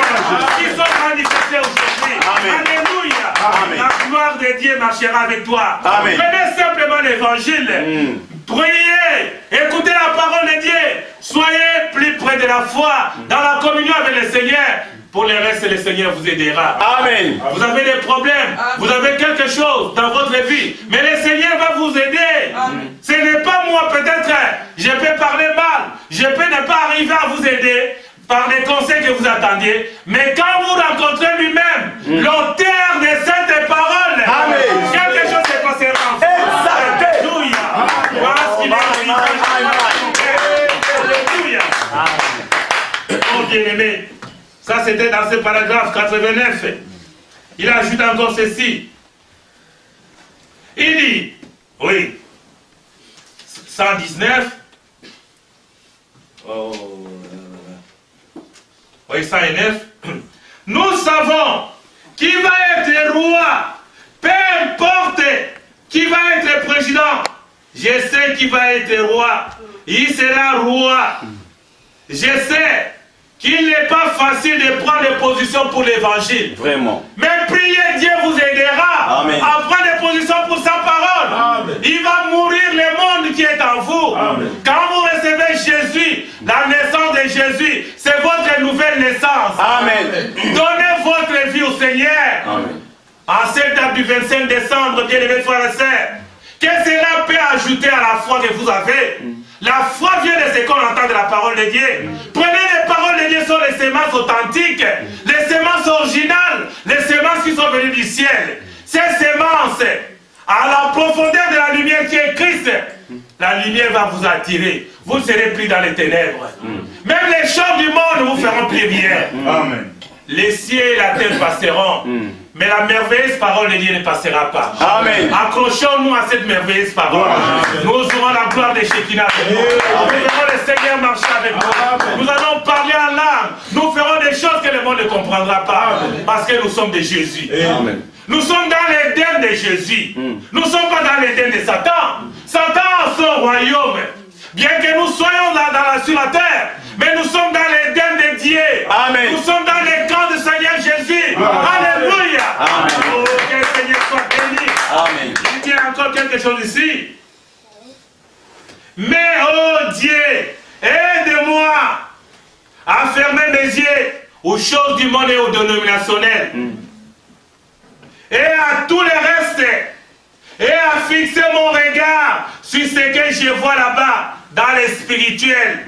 qui sont manifestés aujourd'hui. Amen. Alléluia. Amen. La gloire de Dieu marchera avec toi. Amen. Prenez simplement l'évangile. Priez, écoutez la parole de Dieu. Soyez plus près de la foi, dans la communion avec le Seigneur. Pour le reste, le Seigneur vous aidera. Amen. Vous avez des problèmes, vous avez quelque chose dans votre vie, mais le Seigneur va vous aider. Ce n'est pas moi, peut-être, je peux parler mal, je peux ne pas arriver à vous aider par les conseils que vous attendiez, mais quand vous rencontrez lui-même, l'auteur de cette parole, quelque chose se passera en vous. Alléluia. Voilà ce qu'il est. Alléluia. Oh bien-aimé, ça c'était dans ce paragraphe 89. Il ajoute encore ceci. Il dit, oui, 119. Oui, 109. Nous savons qui va être roi, peu importe qui va être président. Je sais qui va être roi. Il sera roi. Je sais qu'il n'est pas facile de prendre des positions pour l'évangile. Vraiment. Mais priez, Dieu vous aidera. Amen. À prendre des positions pour sa parole. Amen. Il va mourir le monde qui est en vous. Amen. Quand vous recevez Jésus, la naissance de Jésus, c'est votre nouvelle naissance. Amen. Donnez votre vie au Seigneur. Amen. En cette date du 25 décembre, bien-aimés frères et sœurs, que cela peut ajouter à la foi que vous avez. La foi vient de ce qu'on entend de la parole de Dieu. Prenez les paroles de Dieu, sont les semences authentiques, les semences originales, les semences qui sont venues du ciel. Ces semences, à la profondeur de la lumière qui est Christ, la lumière va vous attirer. Vous ne serez plus dans les ténèbres. Même les choses du monde vous feront plaisir. Amen. Les cieux et la terre passeront. Mais la merveilleuse parole de Dieu ne passera pas. Amen. Accrochons-nous à cette merveilleuse parole. Amen. Nous aurons la gloire de Shekinah avec nous. Nous verrons le Seigneur marcher avec nous. Nous allons parler en langue. Nous ferons des choses que le monde ne comprendra pas. Parce que nous sommes de Jésus. Amen. Nous sommes dans l'Éden de Jésus. Nous ne sommes pas dans l'Éden de Satan. Satan a son royaume. Bien que nous soyons sur la terre, mais nous sommes dans l'Éden de Dieu. Amen. Nous sommes dans les camps du Seigneur Jésus. Alléluia. Amen. Oh, que le Seigneur soit béni. Amen. Il dit encore quelque chose ici. Mais oh Dieu, aide-moi à fermer mes yeux aux choses du monde et aux dénominationnels. Et à tout le reste. Et à fixer mon regard sur ce que je vois là-bas, dans le spirituel.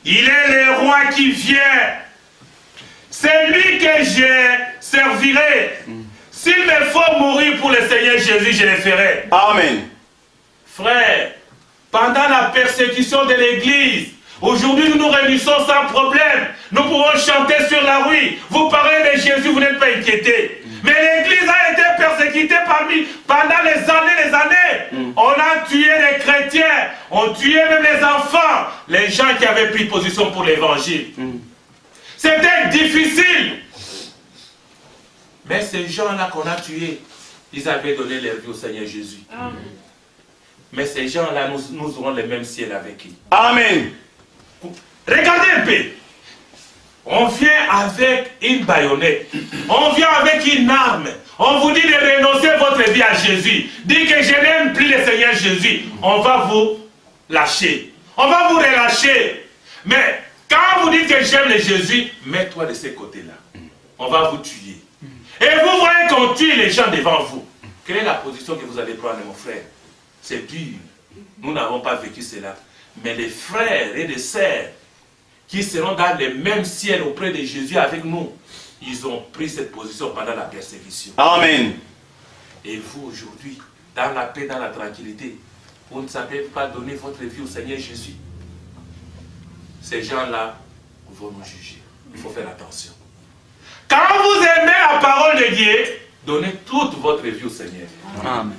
Il est le roi qui vient. C'est lui que je servirai. S'il me faut mourir pour le Seigneur Jésus, je le ferai. Amen. Frère, pendant la persécution de l'Église, aujourd'hui nous nous réunissons sans problème. Nous pouvons chanter sur la rue. Vous parlez de Jésus, vous n'êtes pas inquiétés. Mais l'Église a été persécutée pendant les années. On a tué les chrétiens, on tué même les enfants, les gens qui avaient pris position pour l'Évangile. C'était difficile. Mais ces gens-là qu'on a tués, ils avaient donné leur vie au Seigneur Jésus. Mais ces gens-là, nous aurons le même ciel avec eux. Amen. Regardez un peu. On vient avec une baïonnette. On vient avec une arme. On vous dit de renoncer votre vie à Jésus. Dites que je n'aime plus le Seigneur Jésus. On va vous lâcher. On va vous relâcher. Mais quand vous dites que j'aime le Jésus, mets-toi de ce côté-là. On va vous tuer. Et vous voyez qu'on tue les gens devant vous. Quelle est la position que vous allez prendre, mon frère? C'est dur. Nous n'avons pas vécu cela. Mais les frères et les sœurs qui seront dans le même ciel auprès de Jésus avec nous, ils ont pris cette position pendant la persécution. Amen. Et vous aujourd'hui, dans la paix, dans la tranquillité, vous ne savez pas donner votre vie au Seigneur Jésus. Ces gens-là vont nous juger. Il faut faire attention. Quand vous aimez la parole de Dieu, donnez toute votre vie au Seigneur. Amen.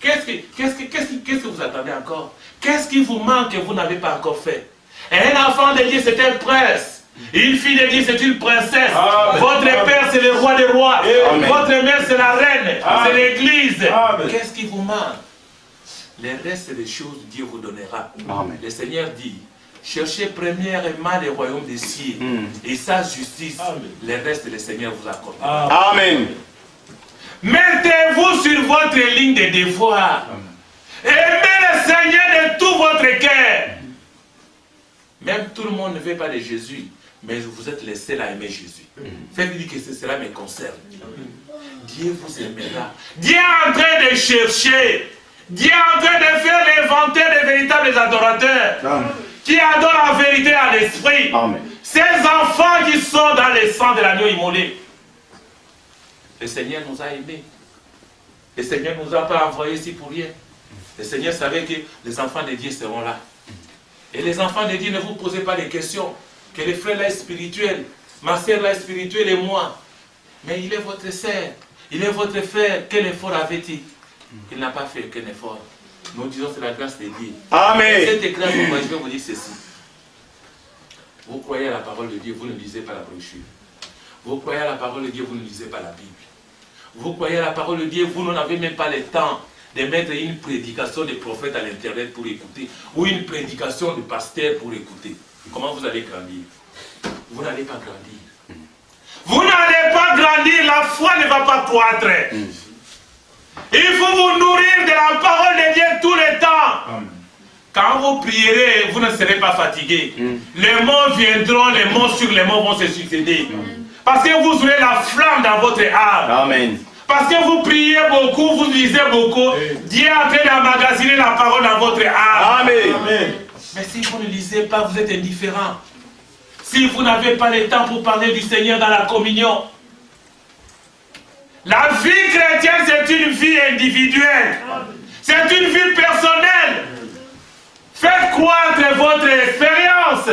Qu'est-ce que vous attendez encore? Qu'est-ce qui vous manque que vous n'avez pas encore fait? Un enfant de Dieu, c'est un prince. Une fille de Dieu, c'est une princesse. Amen. Votre père, c'est le roi des rois. Amen. Votre mère, c'est la reine. C'est l'église. Amen. Qu'est-ce qui vous manque? Le reste des choses, Dieu vous donnera. Amen. Le Seigneur dit, cherchez premièrement le royaume des cieux et sa justice. Le reste, le Seigneur vous accordera. Amen. Mettez-vous sur votre ligne de devoir. Aimez le Seigneur de tout votre cœur. Même tout le monde ne veut pas de Jésus. mais vous êtes les seuls à aimer Jésus. Faites-lui dire que cela me concerne. Dieu vous aimera. Dieu est en train de chercher. Dieu est en train de faire l'inventaire des véritables adorateurs. Amen. Qui adorent la vérité à l'esprit. Ces enfants qui sont dans le sang de l'agneau immolé. Le Seigneur nous a aimés. Le Seigneur ne nous a pas envoyés ici pour rien. Le Seigneur savait que les enfants de Dieu seront là. Et les enfants de Dieu, ne vous posez pas de questions. Que le frère là est spirituel, ma soeur là est spirituelle et moi. Mais il est votre sœur, il est votre frère. Quel effort avait-il? Il n'a pas fait aucun effort. Nous disons c'est la grâce de Dieu. Amen. Cette grâce, je vais vous dire ceci. Vous croyez à la parole de Dieu, vous ne lisez pas la brochure. Vous croyez à la parole de Dieu, vous ne lisez pas la Bible. Vous croyez à la parole de Dieu, vous n'avez même pas le temps de mettre une prédication de prophète à l'internet pour écouter, ou une prédication de pasteur pour écouter. Comment vous allez grandir? Vous n'allez pas grandir. Vous n'allez pas grandir, la foi ne va pas croître. Il faut vous nourrir de la parole de Dieu tout le temps. Quand vous prierez, vous ne serez pas fatigué. Les mots viendront, les mots sur les mots vont se succéder. Parce que vous aurez la flamme dans votre âme. Amen. Parce que vous priez beaucoup, vous lisez beaucoup. Dieu est en train d'emmagasiner la parole dans votre âme. Amen. Amen. Mais si vous ne lisez pas, vous êtes indifférent. Si vous n'avez pas le temps pour parler du Seigneur dans la communion. La vie chrétienne, c'est une vie individuelle. C'est une vie personnelle. Faites croître votre expérience.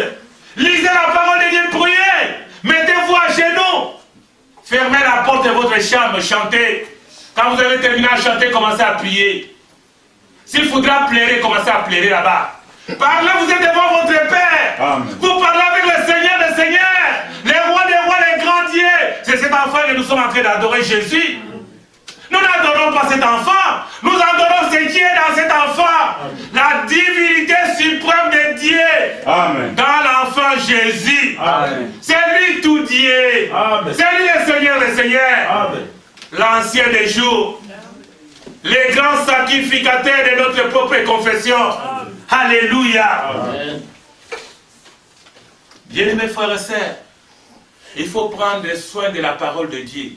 Lisez la parole de Dieu, priez. Mettez-vous à genoux. Fermez la porte de votre chambre, chantez. Quand vous avez terminé à chanter, commencez à prier. S'il faudra pleurer, commencez à pleurer là-bas. Parlez, vous êtes devant votre Père. Amen. Vous parlez avec le Seigneur des Seigneurs, les rois des rois, les grands dieux. C'est cet enfant que nous sommes en train d'adorer Jésus. Nous n'adorons pas cet enfant, nous adorons ce qui est dans cet enfant. La divinité suprême de Dieu. Amen. Dans l'enfant Jésus. C'est lui tout Dieu. C'est lui le Seigneur des Seigneurs. L'ancien des jours. Les grands sacrificateurs de notre propre confession. Alléluia. Bien-aimés frères et sœurs, il faut prendre soin de la parole de Dieu.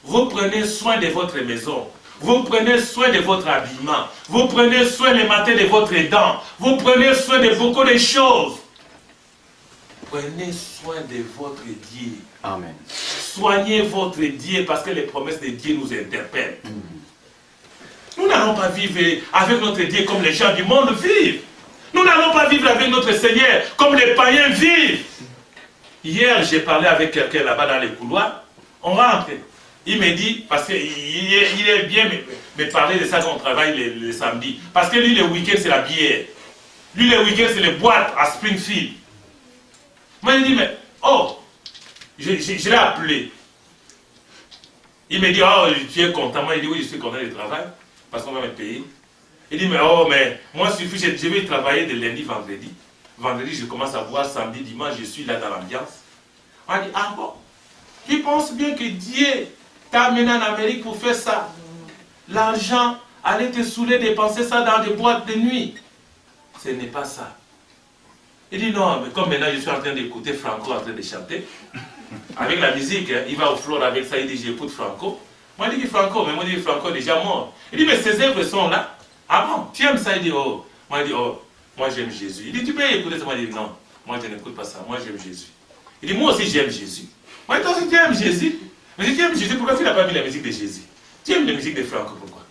Vous prenez soin de votre maison. Vous prenez soin de votre habillement. Vous prenez soin le matin de votre dents. Vous prenez soin de beaucoup de choses. Prenez soin de votre Dieu. Amen. Soignez votre Dieu parce que les promesses de Dieu nous interpellent. Nous n'allons pas vivre avec notre Dieu comme les gens du monde vivent. Nous n'allons pas vivre avec notre Seigneur comme les païens vivent. Hier, j'ai parlé avec quelqu'un là-bas dans les couloirs. On rentre. Il me dit, parce qu'il est bien me parler de ça quand on travaille le samedi. Parce que lui, le week-end, c'est la bière. Lui, le week-end, c'est les boîtes à Springfield. Moi, il dit, mais, oh, je l'ai appelé. Il me dit, oh, tu es content. Moi, il dit, oui, je suis content du travail, parce qu'on va me payer. Il dit, mais, oh, mais, moi, je vais travailler de lundi, vendredi. Vendredi, je commence à boire, samedi, dimanche, je suis là dans l'ambiance. On dit, ah bon, tu penses bien que Dieu t'a amené en Amérique pour faire ça? L'argent allait te saouler de dépenser ça dans des boîtes de nuit. Ce n'est pas ça. Il dit non, mais comme maintenant je suis en train d'écouter Franco en train de chanter, avec la musique, hein, il va au floor avec ça, il dit j'écoute Franco. Moi je dis Franco, mais moi je dis Franco est déjà mort. Il dit mais ces œuvres sont là. Ah bon, tu aimes ça? Il dit oh. Moi je dis oh, moi j'aime Jésus. Il dit tu peux écouter ça? Moi je dis non, moi je n'écoute pas ça, moi j'aime Jésus. Il dit moi aussi j'aime Jésus. Moi toi aussi tu aimes Jésus? Mais si tu aimes Jésus, pourquoi tu n'as pas mis la musique de Jésus? Tu aimes la musique de Franco, pourquoi?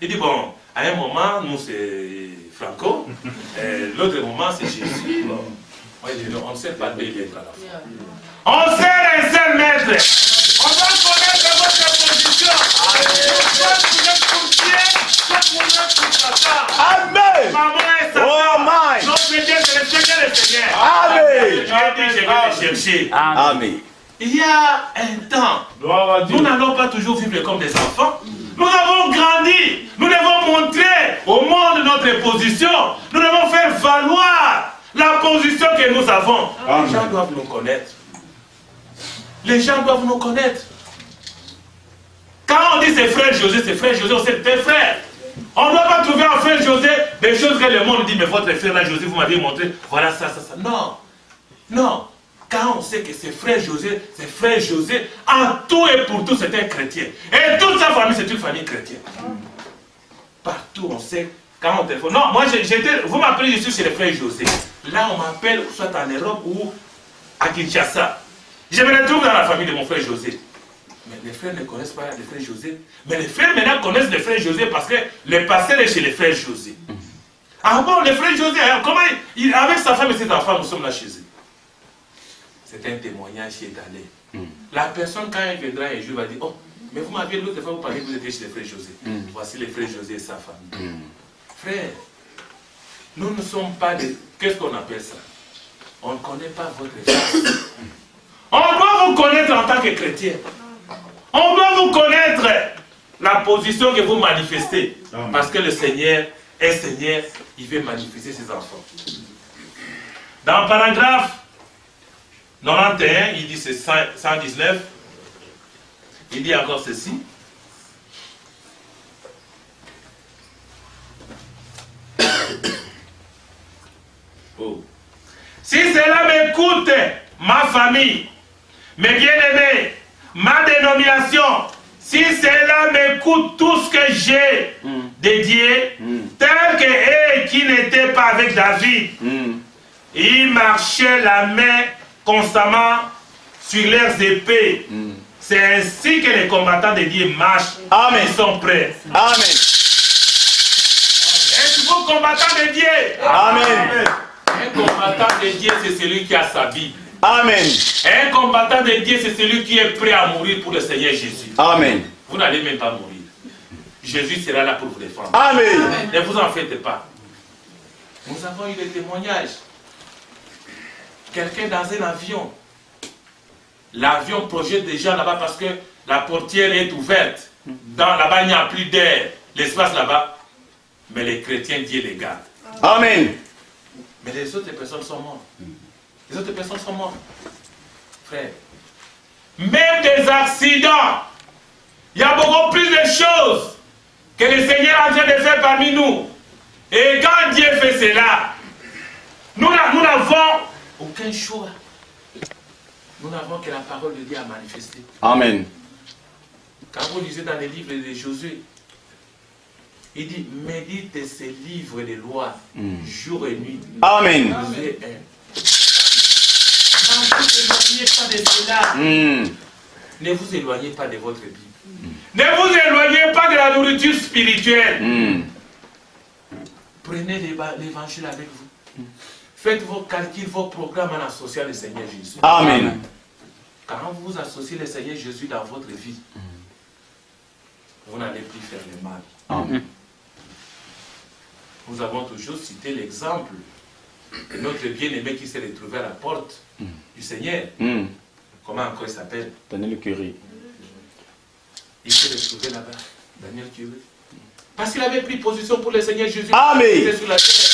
Il dit bon, à un moment, nous c'est Franco, l'autre moment c'est Jésus. Bon. Moi je dis non, on ne sait pas de l'être à la fois. On sait un seul maître. On doit connaître votre position. Soit vous êtes pour Dieu, soit vous êtes pour Satan. Amen. Maman et Satan. Oh my. Notre Dieu c'est le Seigneur et le Seigneur. Amen. Je vais le chercher. Amen. Il y a un temps, nous n'allons pas toujours vivre comme des enfants. Nous avons grandi. Nous devons montrer au monde notre position. Nous devons faire valoir la position que nous avons. Amen. Les gens doivent nous connaître. Les gens doivent nous connaître. Quand on dit c'est frère José, on sait tes frères. On ne doit pas trouver en frère José des choses que le monde dit, mais votre frère là, José, vous m'avez montré, voilà ça. Non. Non. Quand on sait que c'est frère José, en tout et pour tout, c'est un chrétien. Et toute sa famille, c'est une famille chrétienne. Partout, on sait, quand on téléphone. Non, moi, vous m'appelez, je suis chez les frères José. Là, on m'appelle, soit en Europe ou à Kinshasa. Je me retrouve dans la famille de mon frère José. Mais les frères ne connaissent pas les frères José. Mais les frères maintenant connaissent les frères José parce que le pasteur est chez les frères José. Ah bon, les frères José, comment avec sa femme et ses enfants, nous sommes là chez eux. C'est un témoignage qui est allé. La personne, quand elle viendra un jour, va dire, oh, mais vous m'aviez l'autre fois, vous parlez que vous étiez chez les frères José. Voici les frères José et sa famille. Frère, nous ne sommes pas des... Qu'est-ce qu'on appelle ça? On ne connaît pas votre face. On doit vous connaître en tant que chrétien. On doit vous connaître la position que vous manifestez. Parce que le Seigneur est Seigneur, il veut manifester ses enfants. Dans le paragraphe 91, il dit c'est 119, il dit encore ceci. Oh. Si cela m'écoute, ma famille, mes bien-aimés, ma dénomination, si cela m'écoute tout ce que j'ai dédié, tel que eux qui n'étaient pas avec David, ils marchaient la main constamment sur leurs épées. C'est ainsi que les combattants de Dieu marchent. Amen. Ils sont prêts. Amen. Êtes-vous combattant de Dieu? Amen. Un combattant de Dieu, c'est celui qui a sa Bible. Amen. Un combattant de Dieu, c'est celui qui est prêt à mourir pour le Seigneur Jésus. Amen. Vous n'allez même pas mourir. Jésus sera là pour vous défendre. Amen. Ne vous en faites pas. Nous avons eu des témoignages. Quelqu'un dans un avion. L'avion projette des gens là-bas parce que la portière est ouverte. Là-bas, il n'y a plus d'air. L'espace là-bas. Mais les chrétiens, Dieu les garde. Amen. Mais les autres personnes sont mortes. Les autres personnes sont mortes. Frère. Même des accidents. Il y a beaucoup plus de choses que le Seigneur est en train de faire parmi nous. Et quand Dieu fait cela, nous n'avons aucun choix. Nous n'avons que la parole de Dieu à manifester. Amen. Quand vous lisez dans les livres de Josué, il dit, médite ces livres de loi, jour et nuit. Amen. Josué 1. Ne vous éloignez pas de cela. Ne vous éloignez pas de votre Bible. Ne vous éloignez pas de la nourriture spirituelle. Prenez l'évangile avec vous. Faites vos calculs, vos programmes en associant le Seigneur Jésus. Amen. Quand vous associez le Seigneur Jésus dans votre vie, vous n'allez plus faire le mal. Amen. Nous avons toujours cité l'exemple de notre bien-aimé qui s'est retrouvé à la porte du Seigneur. Comment encore il s'appelle? Daniel Curie. Il s'est retrouvé là-bas, Daniel Curie. Parce qu'il avait pris position pour le Seigneur Jésus. Amen. Il était sur la terre.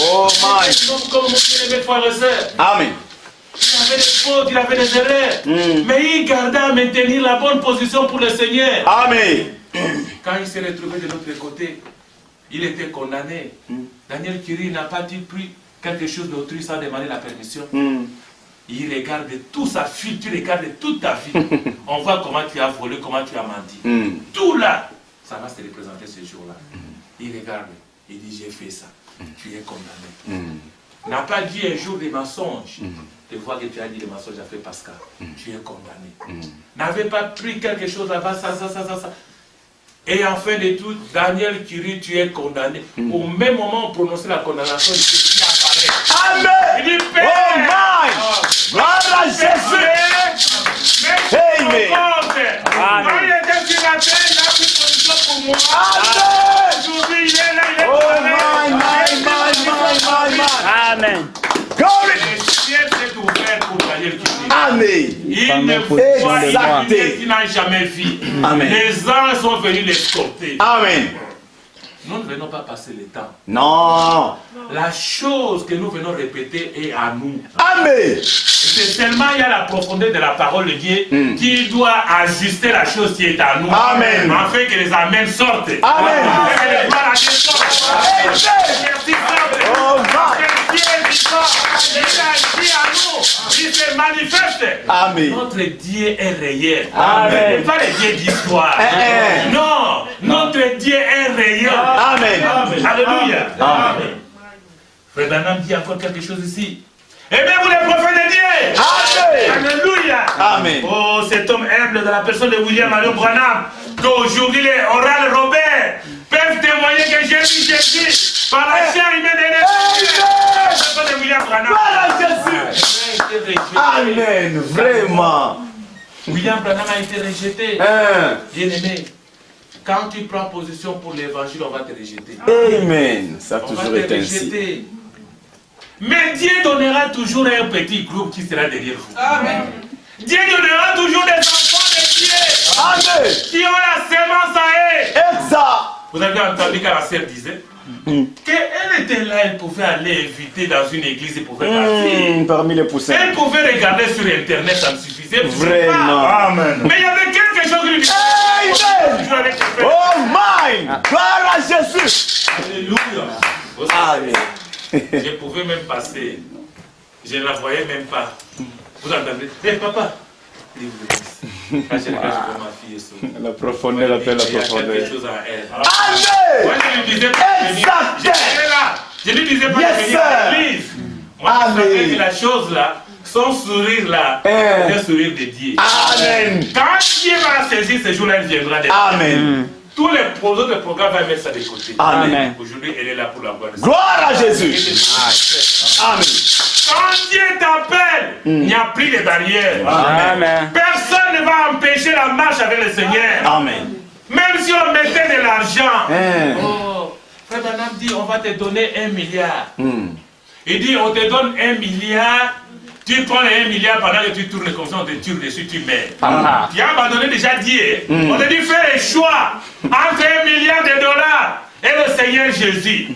Oh my. Comme mon bien-aimé frère et sœur. Amen. Il avait des fautes, il avait des erreurs. Mais il gardait à maintenir la bonne position pour le Seigneur. Amen. Quand il s'est retrouvé de l'autre côté, il était condamné. Daniel Curie n'a pas dit pris quelque chose d'autrui sans demander la permission. Il regarde toute sa vie, tu regardes toute ta vie. On voit comment tu as volé, comment tu as menti. Tout là, ça va se représenter ce jour-là. Il regarde, il dit j'ai fait ça. Tu es condamné. N'a pas dit un jour des mensonges. Tu vois que tu as dit des mensonges à fait Pascal. Tu es condamné. N'avait pas pris quelque chose avant ça. Et en fin de tout, Daniel Curie, tu es condamné. Au même moment où on prononçait la condamnation, il dit apparaît. Amen. Il dit Père. Oh my. Gloire à Jésus. Amen. Quand il était sur la terre, il a pris position pour moi. Amen. Aujourd'hui, il est là, il est Amen. Glory. Le ciel s'est ouvert pour Daniel Curie. Amen. Il ne faut pas qu'il n'a jamais vu. Amen. Les anges sont venus l'escorter. Amen. Nous ne venons pas passer le temps. Non. La chose que nous venons répéter est à nous. Amen. C'est seulement il y a la profondeur de la parole de Dieu qui doit ajuster la chose qui est à nous. Amen. Afin que les amens sortent. Amen. Afin que les gloires à Dieu sortent. Merci, Frère. Oh, miséricorde. Il agit à nous. Il se manifeste. Amen. Notre Dieu est réel. Amen. Pas le Dieu d'histoire. Non, notre Dieu est réel. Amen. Alléluia. Amen. Frère Branham dit encore quelque chose ici. Aimez-vous les prophètes de Dieu. Amen. Alléluia. Amen. Oh, cet homme humble de la personne de William Marion Branham, qu'aujourd'hui les Oral Robert peuvent témoigner que Jésus, par la chair humaine et la personne de William Branham. Par Jésus. Amen. Vraiment. William Branham a été rejeté. Bien aimé, quand tu prends position pour l'évangile, on va te rejeter. Amen. Ça a On va toujours te été ainsi. rejeter. Mais Dieu donnera toujours un petit groupe qui sera derrière vous. Amen. Dieu donnera toujours des enfants de Dieu. Amen. Qui ont la sémence à eux. Exact. Vous avez entendu quand la sœur disait qu'elle était là, elle pouvait aller inviter dans une église, elle pouvait partir. Parmi les poussins. Elle pouvait regarder sur internet, ça me suffisait. Vraiment. Amen. Mais il y avait quelque chose qui lui disait. Amen. Oh my. Gloire à Jésus. Alléluia. Amen. Je pouvais même passer. Je ne la voyais même pas. Vous entendez? Hé papa. Quand je regarde ma fille est sauvée. La profondeur appelle la Il y a profondeur. quelque chose à elle. Amen. Moi je lui disais pas de venir. J'étais là. Je lui disais pas de venir à l'église. Moi je savais que la chose là, son sourire là, c'est un sourire de Dieu. Amen. Quand Dieu va saisir ce jour-là, il viendra de Amen. tous les autres programmes vont mettre ça de côté. Amen. Aujourd'hui, elle est là pour la gloire de Dieu. Gloire à Jésus. Amen. Quand Dieu t'appelle, il n'y a plus de barrières. Amen. Personne ne va empêcher la marche avec le Seigneur. Amen. Même si on mettait de l'argent. Oh, Frère Branham dit, on va te donner 1 milliard. Il dit, on te donne 1 milliard. Tu prends les 1 milliard pendant que tu tournes comme ça, on te tire dessus, tu meurs. Tu as abandonné déjà Dieu. On te dit, fais le choix entre 1 milliard de dollars et le Seigneur Jésus.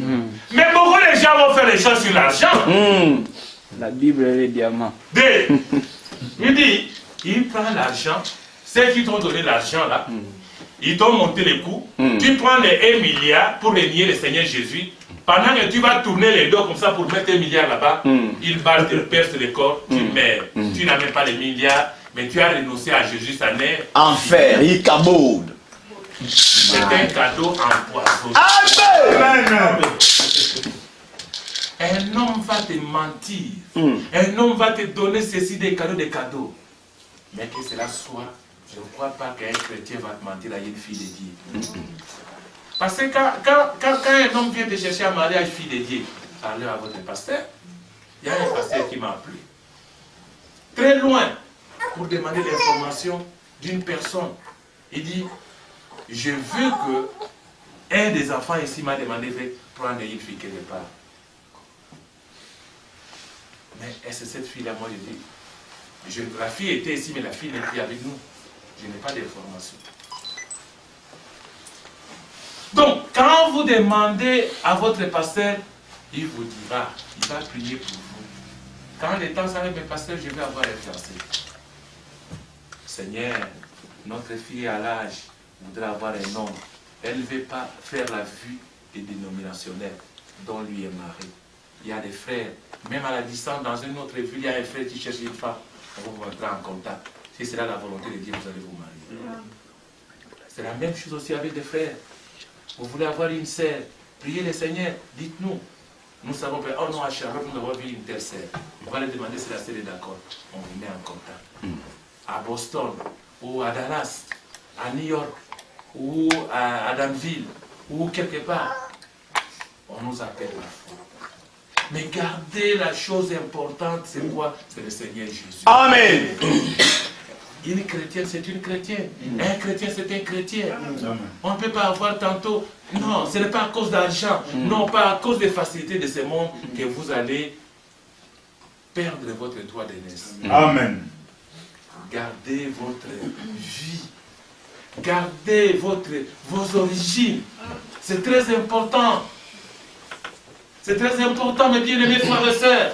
Mais beaucoup de gens vont faire les choses sur l'argent. La Bible et les diamants. Il dit, il prend l'argent, ceux qui t'ont donné l'argent là, ils t'ont monté les coûts, tu prends les 1 milliard pour renier le Seigneur Jésus, pendant que tu vas tourner les dos comme ça pour mettre 1 milliard là-bas, ils battent, te percent le corps, tu meurs. Tu n'as même pas les milliards, mais tu as renoncé à Jésus, sa mère. Enfer, il caboude. C'est un cadeau empoisonné. Amen. Un homme va te mentir. Un homme va te donner ceci des cadeaux. Mais que cela soit, je ne crois pas qu'un chrétien va te mentir à une fille de Dieu. Parce que quand un homme vient te chercher un mariage fille de Dieu, parlez à votre pasteur. Il y a un pasteur qui m'a appelé. Très loin, pour demander l'information d'une personne. Il dit, je veux que un des enfants ici m'a demandé de prendre une fille quelque part. Mais est-ce cette fille-là, moi je dis, la fille était ici, mais la fille n'est plus avec nous. Je n'ai pas d'information. Donc, quand vous demandez à votre pasteur, il vous dira, il va prier pour vous. Quand le temps s'arrête, mes pasteurs, je vais avoir un fiancé. Seigneur, notre fille à l'âge voudrait avoir un homme. Elle ne veut pas faire la vue des dénominationnels dont lui est marié. Il y a des frères, même à la distance, dans une autre ville, il y a un frère qui cherche une femme. On va vous entrer en contact. Si c'est là la volonté de Dieu, vous allez vous marier. C'est la même chose aussi avec des frères. Vous voulez avoir une sœur, priez le Seigneur, dites-nous. Nous savons que, oh non, à Charlotte, nous avons vu une telle sœur. On va lui demander si la sœur est d'accord. On vous met en contact. À Boston, ou à Dallas, à New York, ou à Danville, ou quelque part. On nous appelle la foi. Mais gardez la chose importante, c'est quoi? C'est le Seigneur Jésus. Amen. Une chrétienne, c'est une chrétienne. Un chrétien, c'est un chrétien. On ne peut pas avoir tantôt... Non, ce n'est pas à cause d'argent. Non, pas à cause des facilités de ce monde que vous allez perdre votre droit d'aînesse. Amen. Gardez votre vie. Gardez vos origines. C'est très important. C'est très important, mes bien-aimés frères et sœurs.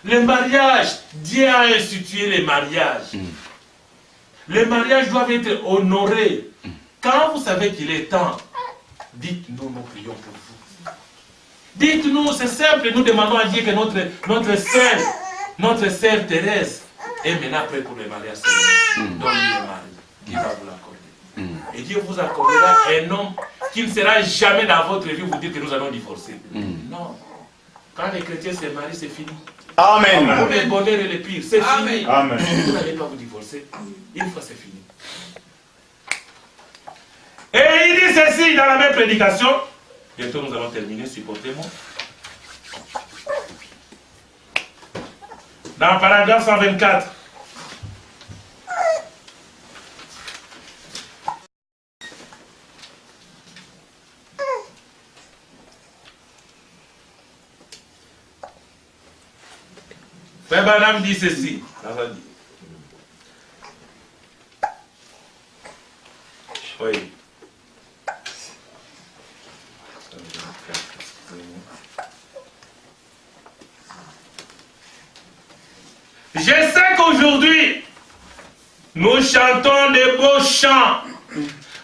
Le mariage, Dieu a institué les mariages. Les mariages doivent être honorés. Quand vous savez qu'il est temps, dites-nous, nous prions pour vous. Dites-nous, c'est simple, nous demandons à Dieu que notre sœur Thérèse est maintenant prête pour le mariage céleste. Donc, lui est mari. Dieu va vous l'accorder. Et Dieu vous accordera un homme qui ne sera jamais dans votre vie vous dire que nous allons divorcer. Non. Quand les chrétiens se marient, c'est fini. Amen. Pour les bonheurs et les pires, c'est fini. Amen. Vous n'allez pas vous divorcer. Une fois, c'est fini. Et il dit ceci dans la même prédication. Bientôt, nous allons terminer. Supportez-moi. Dans le paragraphe 124. Frère Branham dit ceci. Oui. Je sais qu'aujourd'hui, nous chantons de beaux chants.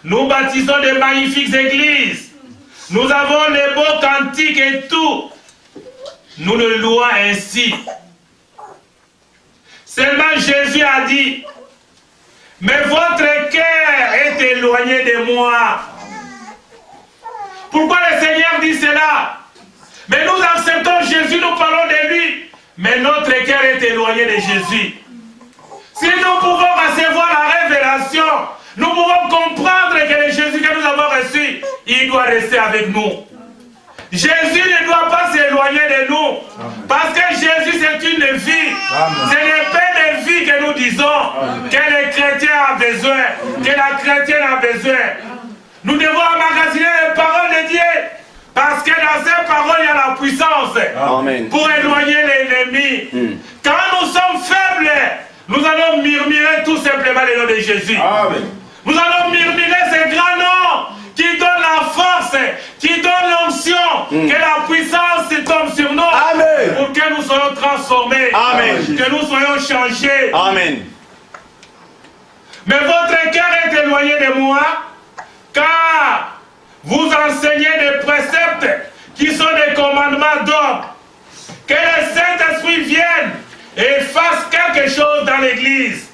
Nous bâtissons de magnifiques églises. Nous avons de beaux cantiques et tout. Nous le louons ainsi. Seulement Jésus a dit, mais votre cœur est éloigné de moi. Pourquoi le Seigneur dit cela? Mais nous acceptons Jésus, nous parlons de lui, mais notre cœur est éloigné de Jésus. Si nous pouvons recevoir la révélation, nous pouvons comprendre que le Jésus que nous avons reçu, il doit rester avec nous. Jésus ne doit pas s'éloigner de nous. Parce que Jésus c'est une vie. Ce n'est pas une vie que nous disons que le chrétien a besoin, que la chrétienne a besoin. Nous devons emmagasiner les paroles de Dieu. Parce que dans ces paroles, il y a la puissance. Amen. Pour éloigner l'ennemi. Quand nous sommes faibles, nous allons murmurer tout simplement le nom de Jésus. Amen. Nous allons murmurer ce grand nom qui donne la force, qui donne l'onction, que la puissance tombe sur nous. Amen. Pour que nous soyons transformés. Amen. Que nous soyons changés. Amen. Mais votre cœur est éloigné de moi, car vous enseignez des préceptes qui sont des commandements d'hommes. Que le Saint-Esprit vienne et fasse quelque chose dans l'Église,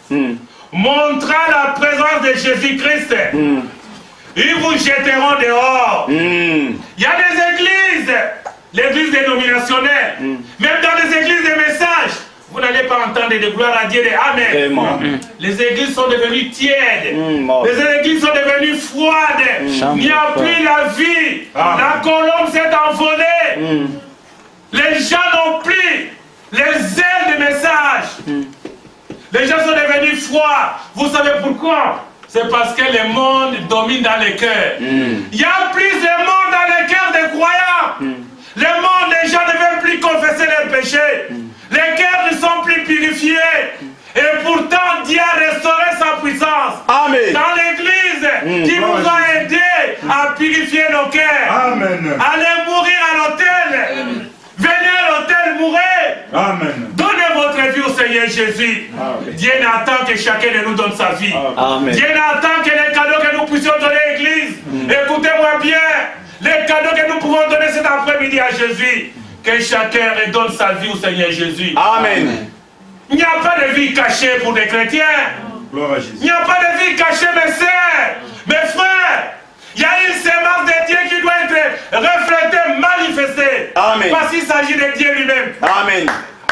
montrant la présence de Jésus-Christ. Ils vous jetteront dehors. Il y a des églises, l'église dénominationnelle, même dans les églises des messages, vous n'allez pas entendre de gloire à Dieu, de Amen. Les églises sont devenues tièdes. Les églises sont devenues froides. Il n'y a plus la vie. La colombe s'est envolée. Les gens n'ont plus les ailes de message. Les gens sont devenus froids. Vous savez pourquoi? C'est parce que le monde domine dans les cœurs. Il y a plus de monde dans les cœurs des croyants. Le monde, les gens ne veulent plus confesser leurs péchés. Les cœurs ne sont plus purifiés. Et pourtant, Dieu a restauré sa puissance. Amen. Dans l'église qui nous a aidés à purifier nos cœurs. Amen. Allez mourir à l'autel. Venez à l'autel, mourrez. Amen. Donnez votre vie au Seigneur Jésus. Amen. Dieu n'attend que chacun de nous donne sa vie. Amen. Dieu n'attend que les cadeaux que nous puissions donner à l'église. Écoutez-moi bien. Les cadeaux que nous pouvons donner cet après-midi à Jésus. Que chacun redonne sa vie au Seigneur Jésus. Amen. Il n'y a pas de vie cachée pour les chrétiens. Gloire à Jésus. Il n'y a pas de vie cachée, mes sœurs, mes frères. Il y a une sémence de Dieu qui doit être reflétée, manifestée. Amen. Parce qu'il s'agit de Dieu lui-même. Amen.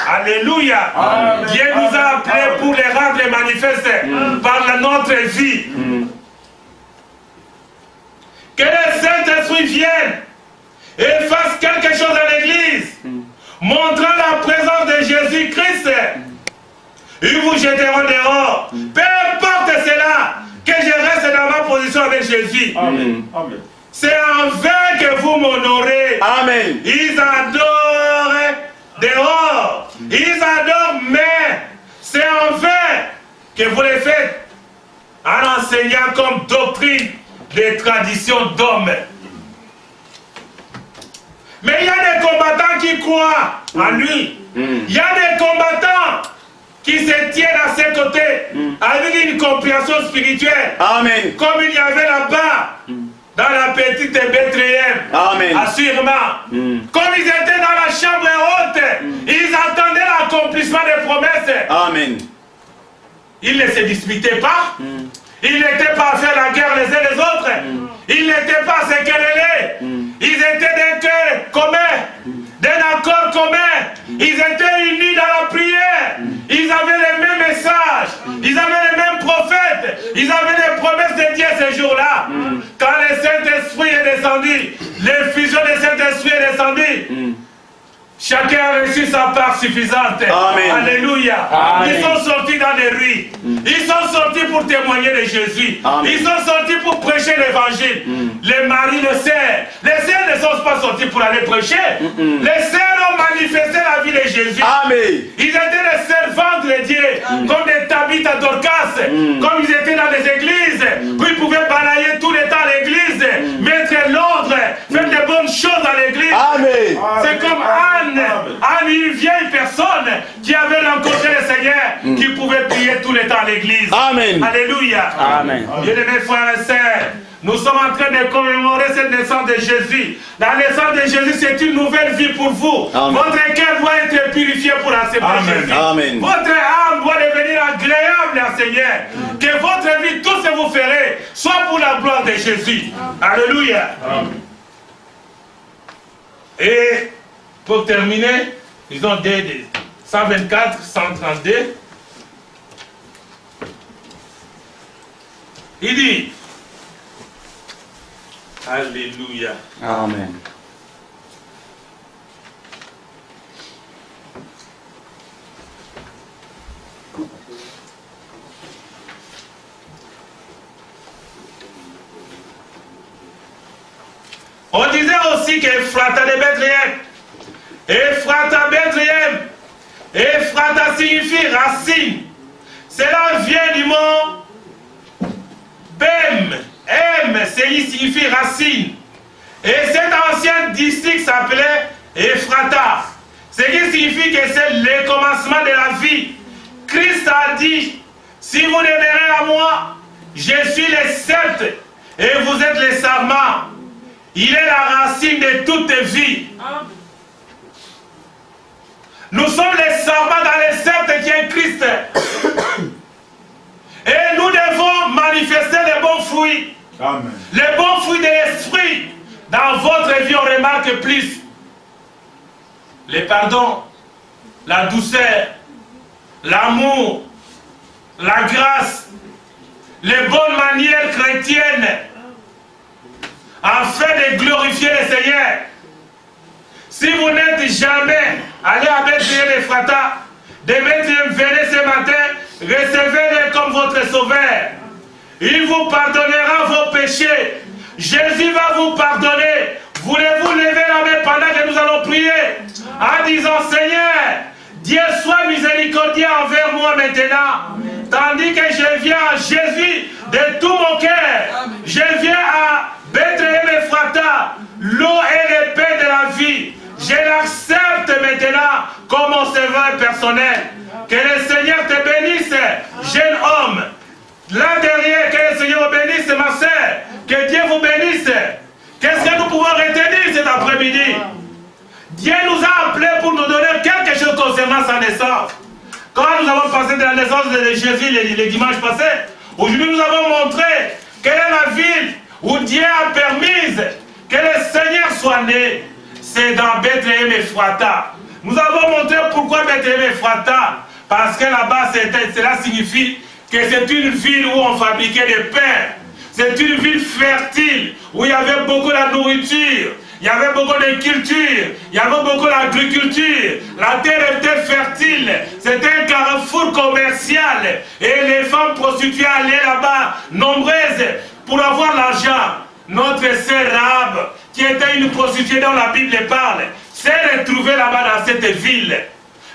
Alléluia. Amen. Dieu nous a appelés pour les rendre manifestes par notre vie. Que le Saint-Esprit vienne et fasse quelque chose à l'église, montrant la présence de Jésus-Christ. Ils vous jetteront dehors. Peu importe cela, que je reste dans ma position avec Jésus. Amen. C'est en vain que vous m'honorez. Amen. Ils adorent dehors. Ils adorent, mais c'est en vain que vous les faites en enseignant comme doctrine des traditions d'hommes. Mais il y a des combattants qui croient en lui. Il y a des combattants qui se tiennent à ses côtés avec une compréhension spirituelle. Amen. Comme il y avait là-bas dans la petite Bethléem. Amen. Assurément. Comme ils étaient dans la chambre haute, ils attendaient l'accomplissement des promesses. Amen. Ils ne se disputaient pas. Ils n'étaient pas à faire la guerre les uns les autres. Ils n'étaient pas à se quereller. Ils étaient d'un cœur commun, d'un accord commun. Ils étaient unis dans la prière. Ils avaient les mêmes messages. Ils avaient les mêmes prophètes. Ils avaient les promesses de Dieu ces jours-là. Quand le Saint-Esprit est descendu, l'effusion du Saint-Esprit est descendue. Chacun a reçu sa part suffisante. Amen. Alléluia. Amen. Ils sont sortis dans les rues. Ils sont sortis pour témoigner de Jésus. Amen. Ils sont sortis pour prêcher l'évangile. Les maris le sert. Les sœurs ne sont pas sortis pour aller prêcher. Les sœurs ont manifesté la vie de Jésus. Amen. Ils étaient les servantes de Dieu, comme des Tabitha Dorcas, comme ils étaient dans les églises, où ils pouvaient balayer tout le temps l'église, mettre l'ordre, faire des bonnes choses dans l'église. Amen. C'est comme Anne, une vieille personne qui avait rencontré le Seigneur, qui pouvait prier tout le temps à l'église. Amen. Alléluia. Amen. Bien-aimés frères et sœurs, nous sommes en train de commémorer cette naissance de Jésus. La naissance de Jésus, c'est une nouvelle vie pour vous. Amen. Votre cœur doit être purifié pour accepter Jésus. Amen. Votre âme doit devenir agréable à Seigneur. Que votre vie, tout ce que vous ferez, soit pour la gloire de Jésus. Alléluia. Et pour terminer, ils ont des 124, 132. Il dit, Alléluia. Amen. On disait aussi qu'Ephrata de Bethléem, Ephrata Bethléem, Ephrata signifie racine. Cela vient du mot Bem, M, signifie racine. Et cet ancien district s'appelait Ephrata. Ce qui signifie que c'est le commencement de la vie. Christ a dit, si vous demeurez à moi, je suis le sceptre et vous êtes les sarments. Il est la racine de toute vie. Nous sommes les sarments dans le sceptre qui est Christ. Et nous devons manifester les bons fruits. Amen. Les bons fruits de l'esprit. Dans votre vie, on remarque plus le pardon, la douceur, l'amour, la grâce, les bonnes manières chrétiennes, afin de glorifier le Seigneur. Si vous n'êtes jamais allé à Bethléem Ephrata, de Bethléem, venez ce matin, recevez-le comme votre sauveur. Il vous pardonnera vos péchés. Jésus va vous pardonner. Voulez-vous lever la main pendant que nous allons prier en disant, Seigneur, Dieu soit miséricordieux envers moi maintenant. Tandis que je viens à Jésus de tout mon cœur. Je viens à Bethléem Ephrata, l'eau et le pain de la vie. Je l'accepte maintenant comme mon serveur personnel. Que le Seigneur te bénisse, jeune homme. Là derrière, que le Seigneur vous bénisse, ma sœur. Que Dieu vous bénisse. Qu'est-ce que nous pouvons retenir cet après-midi? Dieu nous a appelés pour nous donner quelque chose concernant sa naissance. Quand nous avons passé de la naissance de Jésus le dimanche passé, aujourd'hui nous avons montré quelle est la ville où Dieu a permis que le Seigneur soit né. C'est dans Bethléem Ephrata. Nous avons montré pourquoi Bethléem Ephrata. Parce que là-bas, cela signifie que c'est une ville où on fabriquait des pains. C'est une ville fertile, où il y avait beaucoup de nourriture, il y avait beaucoup de culture, il y avait beaucoup d'agriculture. La terre était fertile, c'était un carrefour commercial. Et les femmes prostituées allaient là-bas, nombreuses, pour avoir l'argent. Notre sœur Rahab, qui était une prostituée dont la Bible parle, s'est retrouvée là-bas dans cette ville.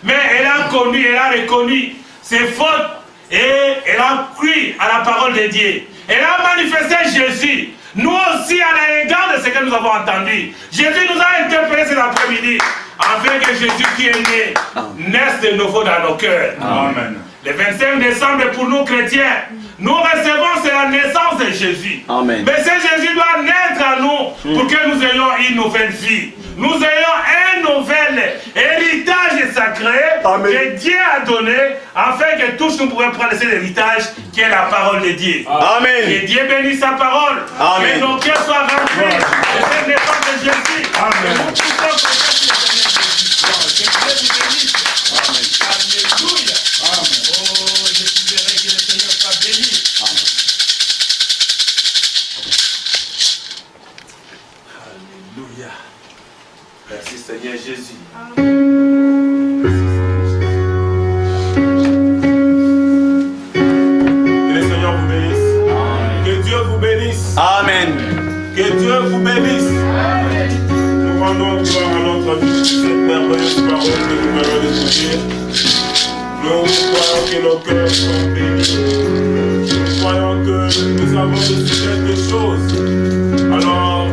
Mais elle a connu, elle a reconnu ses fautes et elle a cru à la parole de Dieu. Elle a manifesté Jésus. Nous aussi, à l'égard de ce que nous avons entendu. Jésus nous a interpellés cet après-midi afin que Jésus qui est né naisse de nouveau dans nos cœurs. Amen. Le 25 décembre, pour nous chrétiens, nous recevons, c'est la naissance de Jésus. Amen. Mais ce Jésus doit naître à nous pour que nous ayons une nouvelle vie. Nous ayons un nouvel héritage sacré que Dieu a donné afin que tous nous pourrions prendre cet héritage qui est la parole de Dieu. Amen. Que Dieu bénisse sa parole. Amen. Que nos cœurs soient remplis de cette naissance de Jésus. Amen. Nous pouvons que Dieu vous bénisse. Alléluia. Amen. Oh, je verrai que le Seigneur soit béni. Amen. Alléluia. Merci Seigneur Jésus. Que le Seigneur vous bénisse. Que Dieu vous bénisse. Amen. Que Dieu vous bénisse. Nous rendons gloire à notre vie pour cette merveilleuse parole que nous venons d'écouter. Nous croyons que nos cœurs sont bénis. Nous croyons que nous avons reçu quelque chose. Alors,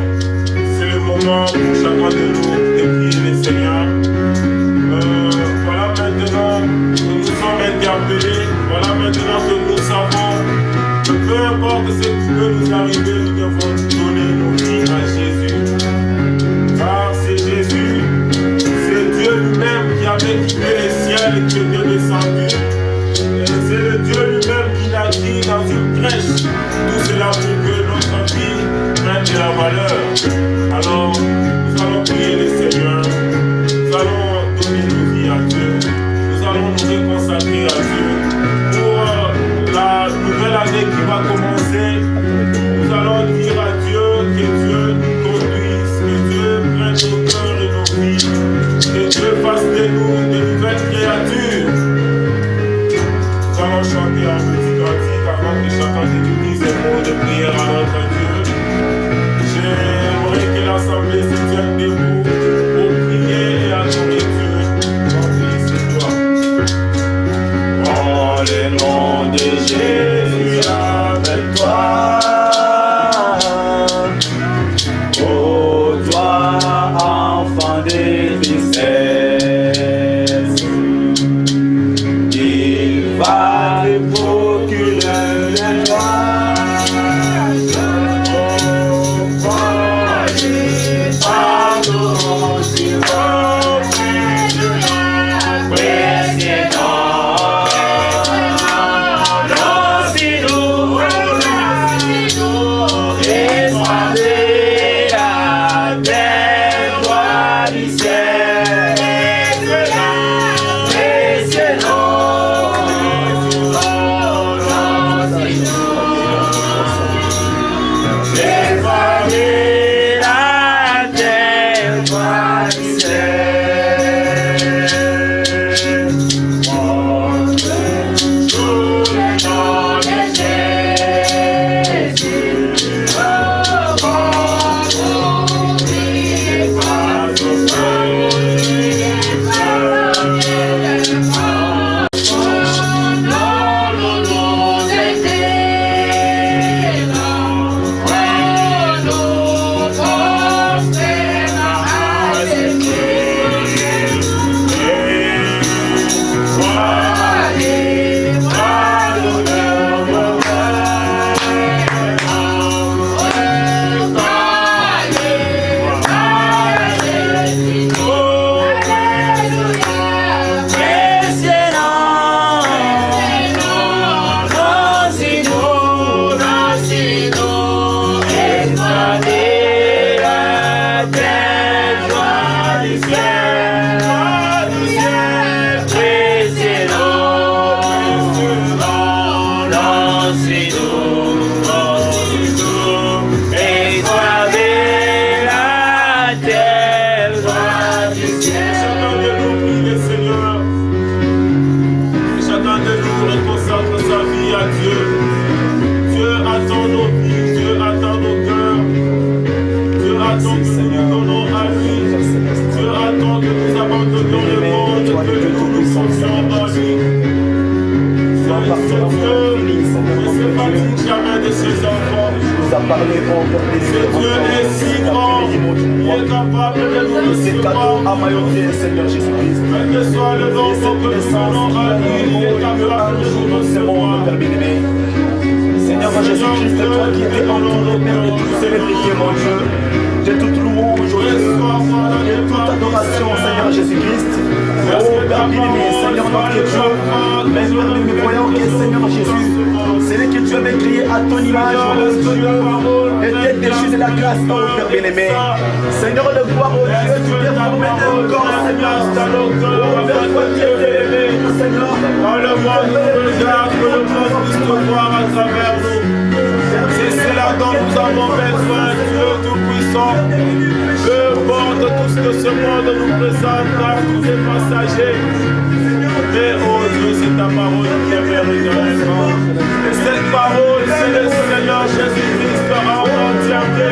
c'est le moment pour chacun de nous de prier le Seigneur. Voilà maintenant que nous sommes interpellés. Voilà maintenant que nous savons que peu importe ce qui peut nous arriver, nous devons donner nos vies à Jésus. Car c'est Jésus, c'est Dieu lui-même qui avait quitté le ciel et qui était descendu. Et c'est le Dieu lui-même qui l'a dit dans une crèche. Tout cela pour que notre vie prenne de la valeur. Alors, nous allons prier le Seigneur. Nous allons donner nos vies à Dieu. Nous allons nous reconsacrer à Dieu. Pour la nouvelle année qui va commencer, nous allons dire à Dieu que Dieu nous conduise, que Dieu prenne nos cœurs et nos vies, que Dieu fasse de nous de nouvelles créatures. Nous allons chanter un petit cantique avant que chacun de nous dise un mot de prière à notre Dieu. J'aimerais que l'assemblée se tienne debout pour prier et adorer Dieu. Oh, le nom de Jésus avec toi. Oh, toi, enfant de tristesse, il va te procurer la joie. Dieu ne se fatigue jamais de ses enfants. a parlé, oh Père béni, Dieu est si grand, il est capable de nous ces cadeaux à maillotté, Seigneur Jésus-Christ. quel que soit le nom que nous donnons à lui, il est capable de nous recevoir. Père bien-aimé. Seigneur Jésus-Christ, toi qui es entouré, Père, de toute célébrité, mon Dieu, de toute louange, de toute adoration, Seigneur Jésus-Christ. Oh Père bien-aimé, Seigneur notre Dieu, mais Père bien-aimé, voyons que Seigneur Jésus, c'est lui que tu avais créé à ton image, et t'es déchu de la grâce, oh Père bien-aimé. Seigneur de gloire, oh Dieu, tu t'es formé un corps, Seigneur. Oh Père, toi qui es élevé, Seieur. Dans le monde regarde, que le monde puisse te voir à travers nous. C'est cela dont nous avons besoin, Dieu Tout-Puissant. Peu importe tout ce que ce monde nous présente, car tout est passager. Mais oh Dieu, c'est ta parole qui est véritablement. Et cette parole, c'est le Seigneur Jésus-Christ en entièreté.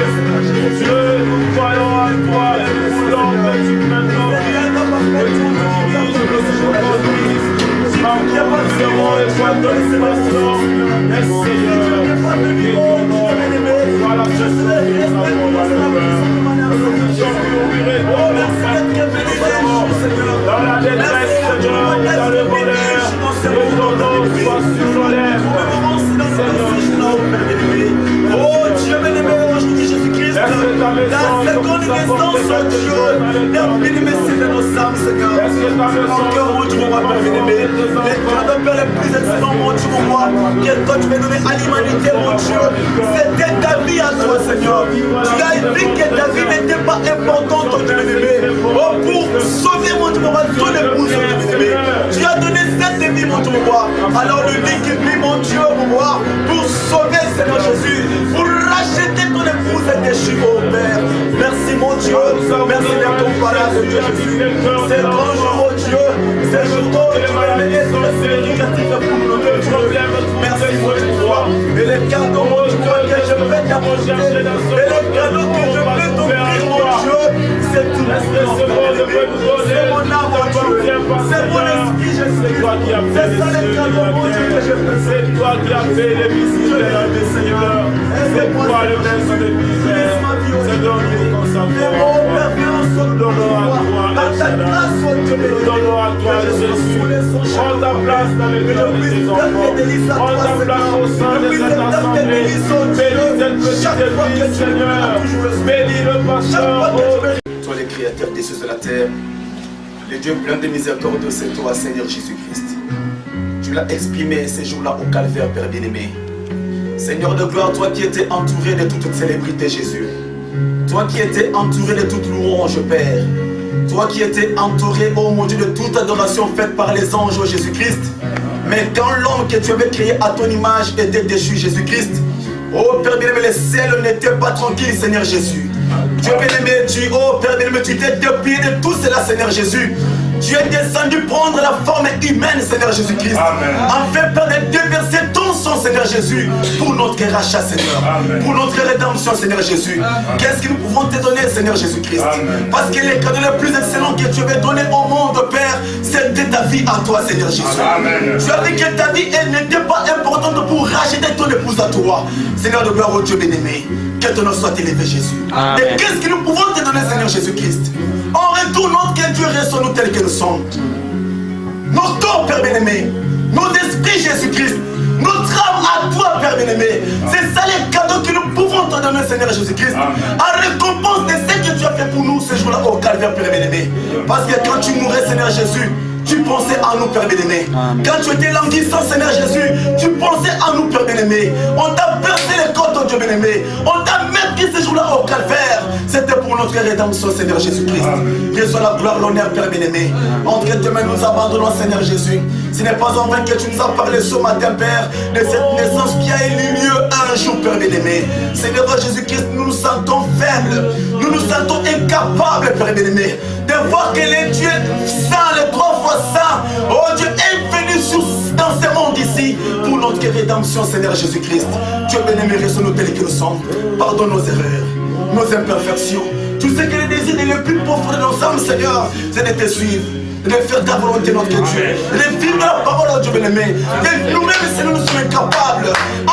Dieu, nous croyons en toi et nous voulons que tu maintenant, que tu nous diriges, que tu nous conduises. Serons et sois de l'expression, mais Seigneur, voilà ce que nous avons dans le cœur. Nous sommes murmurés dans la détresse, Seigneur, dans le bonheur, que ton nom soit sur nos lèvres. Oh Dieu bien-aimé, aujourd'hui Jésus-Christ, la seconde naissance, oh Dieu, Père bien-aimé, c'est de nos âmes, Seigneur. Mon cœur, mon Dieu, mon roi, Père bien-aimé, les cadeaux, Père, les plus excellents, mon Dieu, mon roi, que toi tu m'as donné à l'humanité, mon Dieu, c'était ta vie à toi, Seigneur. Tu as dit que ta vie n'était pas importante, oh Dieu bien-aimé, oh, pour sauver, mon Dieu, mon roi, ton épouse, oh Dieu bien-aimé. Tu as donné cette vie, mon Dieu, mon roi. Alors le dit qu'il vit, mon Dieu, mon roi, pour sauver, Seigneur Jésus, pour racheter ton épouse déchue, oh Père. Merci, mon Dieu, merci d'incomparable, Dieu Jésus. C'est grand jour, oh Dieu, c'est jour où tu vas aimer, c'est significatif pour nous, notre problème. Merci, mon Dieu, et les cadeaux, mon Dieu, que je vais t'apporter, et les cadeaux que je vais t'offrir, mon Dieu, c'est tout. C'est mon âme, mon Dieu, c'est mon esprit, Jésus. C'est ça les cadeaux, mon Dieu, que je fais. C'est toi qui as fait les visites de la vie, Seigneur. C'est toi le maître de misère. C'est donc nous qu'on s'en donnons à toi, donnons à toi, Jésus. Prends ta place dans le cœur de tes enfants. Prends ta place au sein de cette assemblée. Bénis cette petite église, Seigneur. Bénis le pasteur. Toi, le créateur des cieux et de la terre, le Dieu plein de miséricorde, c'est toi, Seigneur Jésus-Christ. Tu l'as exprimé ces jours-là au calvaire, Père bien-aimé. Seigneur de gloire, toi qui étais entouré de toute célébrité, Jésus. Toi qui étais entouré de toute louange, Père. Toi qui étais entouré, oh mon Dieu, de toute adoration faite par les anges, oh Jésus-Christ. Mais quand l'homme que tu avais créé à ton image était déchu, Jésus-Christ, oh Père bien-aimé, les ciels n'étaient pas tranquilles, Seigneur Jésus. Dieu bien-aimé, oh Père bien-aimé, tu t'es déplié de tout cela, Seigneur Jésus. Tu es descendu prendre la forme humaine, Seigneur Jésus-Christ. Afin, Père, de déverser ton sang, Seigneur Jésus, pour notre rachat, Seigneur. Amen. Pour notre rédemption, Seigneur Jésus. Qu'est-ce que nous pouvons te donner, Seigneur Jésus-Christ? Parce que les cadeaux les plus excellents que tu avais donnés au monde, Père, c'était ta vie à toi, Seigneur Jésus. Amen. Tu as dit que ta vie, elle n'était pas importante pour racheter ton épouse à toi. Seigneur de gloire, oh Dieu bien-aimé, que ton nom soit élevé, Jésus. Amen. Et qu'est-ce que nous pouvons te donner, Seigneur Jésus-Christ? En retour, notre que Dieu reste nous tels que nous sommes. Nos corps, Père bien-aimé, nos esprits, Jésus-Christ, notre âme à toi, Père bien-aimé. C'est ça les cadeaux que nous pouvons te donner, Seigneur Jésus-Christ. En récompense de ce que tu as fait pour nous ce jour-là au calvaire, Père bien-aimé. Parce que quand tu mourais, Seigneur Jésus, tu pensais à nous, Père bien-aimé. Quand tu étais languissant, Seigneur Jésus, tu pensais à nous, Père bien-aimé. On t'a percé les côtes, oh Dieu bien-aimé. On t'a mis ce jour-là au calvaire. C'était pour notre rédemption, Seigneur Jésus-Christ. Reçois la gloire, l'honneur, Père bien-aimé. Entre tes mains, nous abandonnons, Seigneur Jésus. Ce n'est pas en vain que tu nous as parlé ce matin, Père, de cette naissance qui a eu lieu un jour, Père bien-aimé. Seigneur Jésus-Christ, nous nous sentons faibles. Nous nous sentons incapables, Père bien-aimé, de voir que les dieux saints, les trois fois saints, oh Dieu, est venu dans ce monde ici pour notre rédemption, Seigneur Jésus-Christ. Dieu bien-aimé, reste-nous tels que nous sommes. Pardonne nos erreurs, nos imperfections. Tu sais que le désir le plus profond de nos âmes, Seigneur, c'est de te suivre, de faire ta volonté, notre Dieu, de vivre la parole, Dieu bien-aimé. Nous-mêmes, Seigneur, nous sommes incapables. En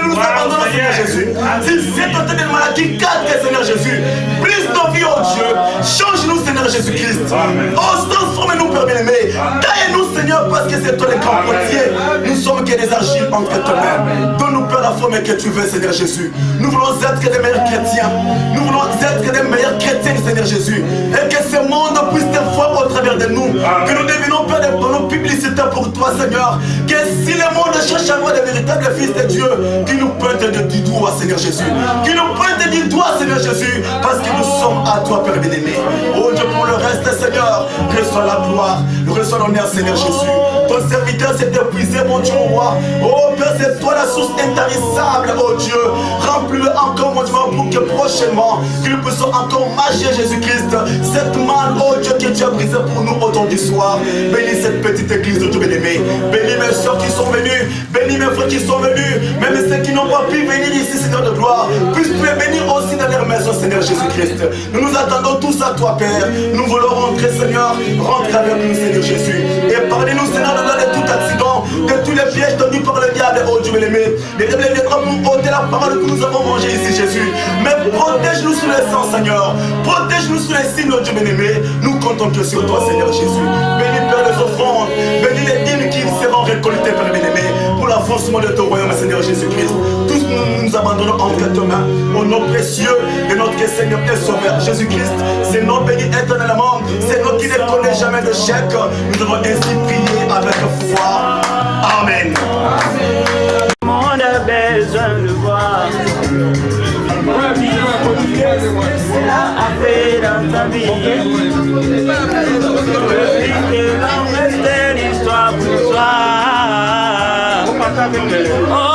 nous abandonnons, Seigneur Jésus. Si c'est un de maladie, cadre, Seigneur Jésus. Brise nos vies, oh Dieu. Change-nous, Seigneur Jésus-Christ. Oh, transforme-nous, Père bien-aimé. Taille-nous, Seigneur, parce que c'est toi le grand potier. Nous sommes que des argiles entre tes mains. Donne-nous, Père, la forme que tu veux, Seigneur Jésus. Nous voulons être que des meilleurs chrétiens. Nous voulons être que des meilleurs chrétiens, Seigneur Jésus. Et que ce monde puisse te voir au travers de nous. Que nous devenons, Père, des panneaux publicitaires pour toi, Seigneur. Que si le monde cherche à voir des véritables fils de Dieu, qui nous pointe du doigt, Seigneur Jésus. Qui nous pointe du doigt, Seigneur Jésus. Parce que nous sommes à toi, Père bien-aimé. Oh Dieu, pour le reste, Seigneur, reçois la gloire, reçois l'honneur, Seigneur Jésus. Ton serviteur s'est épuisé, mon Dieu, mon roi. Oh Père, c'est toi la source intarissable, oh Dieu. Remplis-le encore, mon Dieu, pour que prochainement, que nous puissions encore marcher, Jésus-Christ, cette main, oh Dieu, que tu as brisé pour nous aujourd'hui soir. Bénis cette petite église de Dieu bien-aimé. Bénis mes soeurs qui sont venues, bénis mes frères qui sont venus, même ceux qui n'ont pas pu venir ici, Seigneur de gloire. Puisse-tu les bénir aussi dans leur maison, Seigneur Jésus-Christ. Nous nous attendons tous à toi, Père. Nous voulons rentrer, Seigneur. Rentre avec nous, Seigneur Jésus. Et parlez-nous, Seigneur, de tout accident, de tous les pièges tendus par le diable, oh Dieu bien-aimé. Les diables viendront pour ôter la parole que nous avons mangée ici, Jésus. Mais protège-nous sous le sang, Seigneur. Protège-nous sous les signes, oh Dieu bien-aimé. Nous comptons que sur toi, Seigneur Jésus. Bénis, Père, les offrandes. Bénis les dîmes qui seront récoltées, Père bien-aimé, pour l'avancement de ton royaume, Seigneur Jésus-Christ. Tous nous abandonnons entre tes mains, au nom précieux de notre Seigneur et Sauveur Jésus-Christ. C'est notre béni éternellement. C'est nous qui ne connaît jamais de chèque. Nous devons ainsi prier avec foi. Amen. Le monde a besoin de voir. Fait dans ta vie. Que l'homme reste l'histoire pour toi. Oh,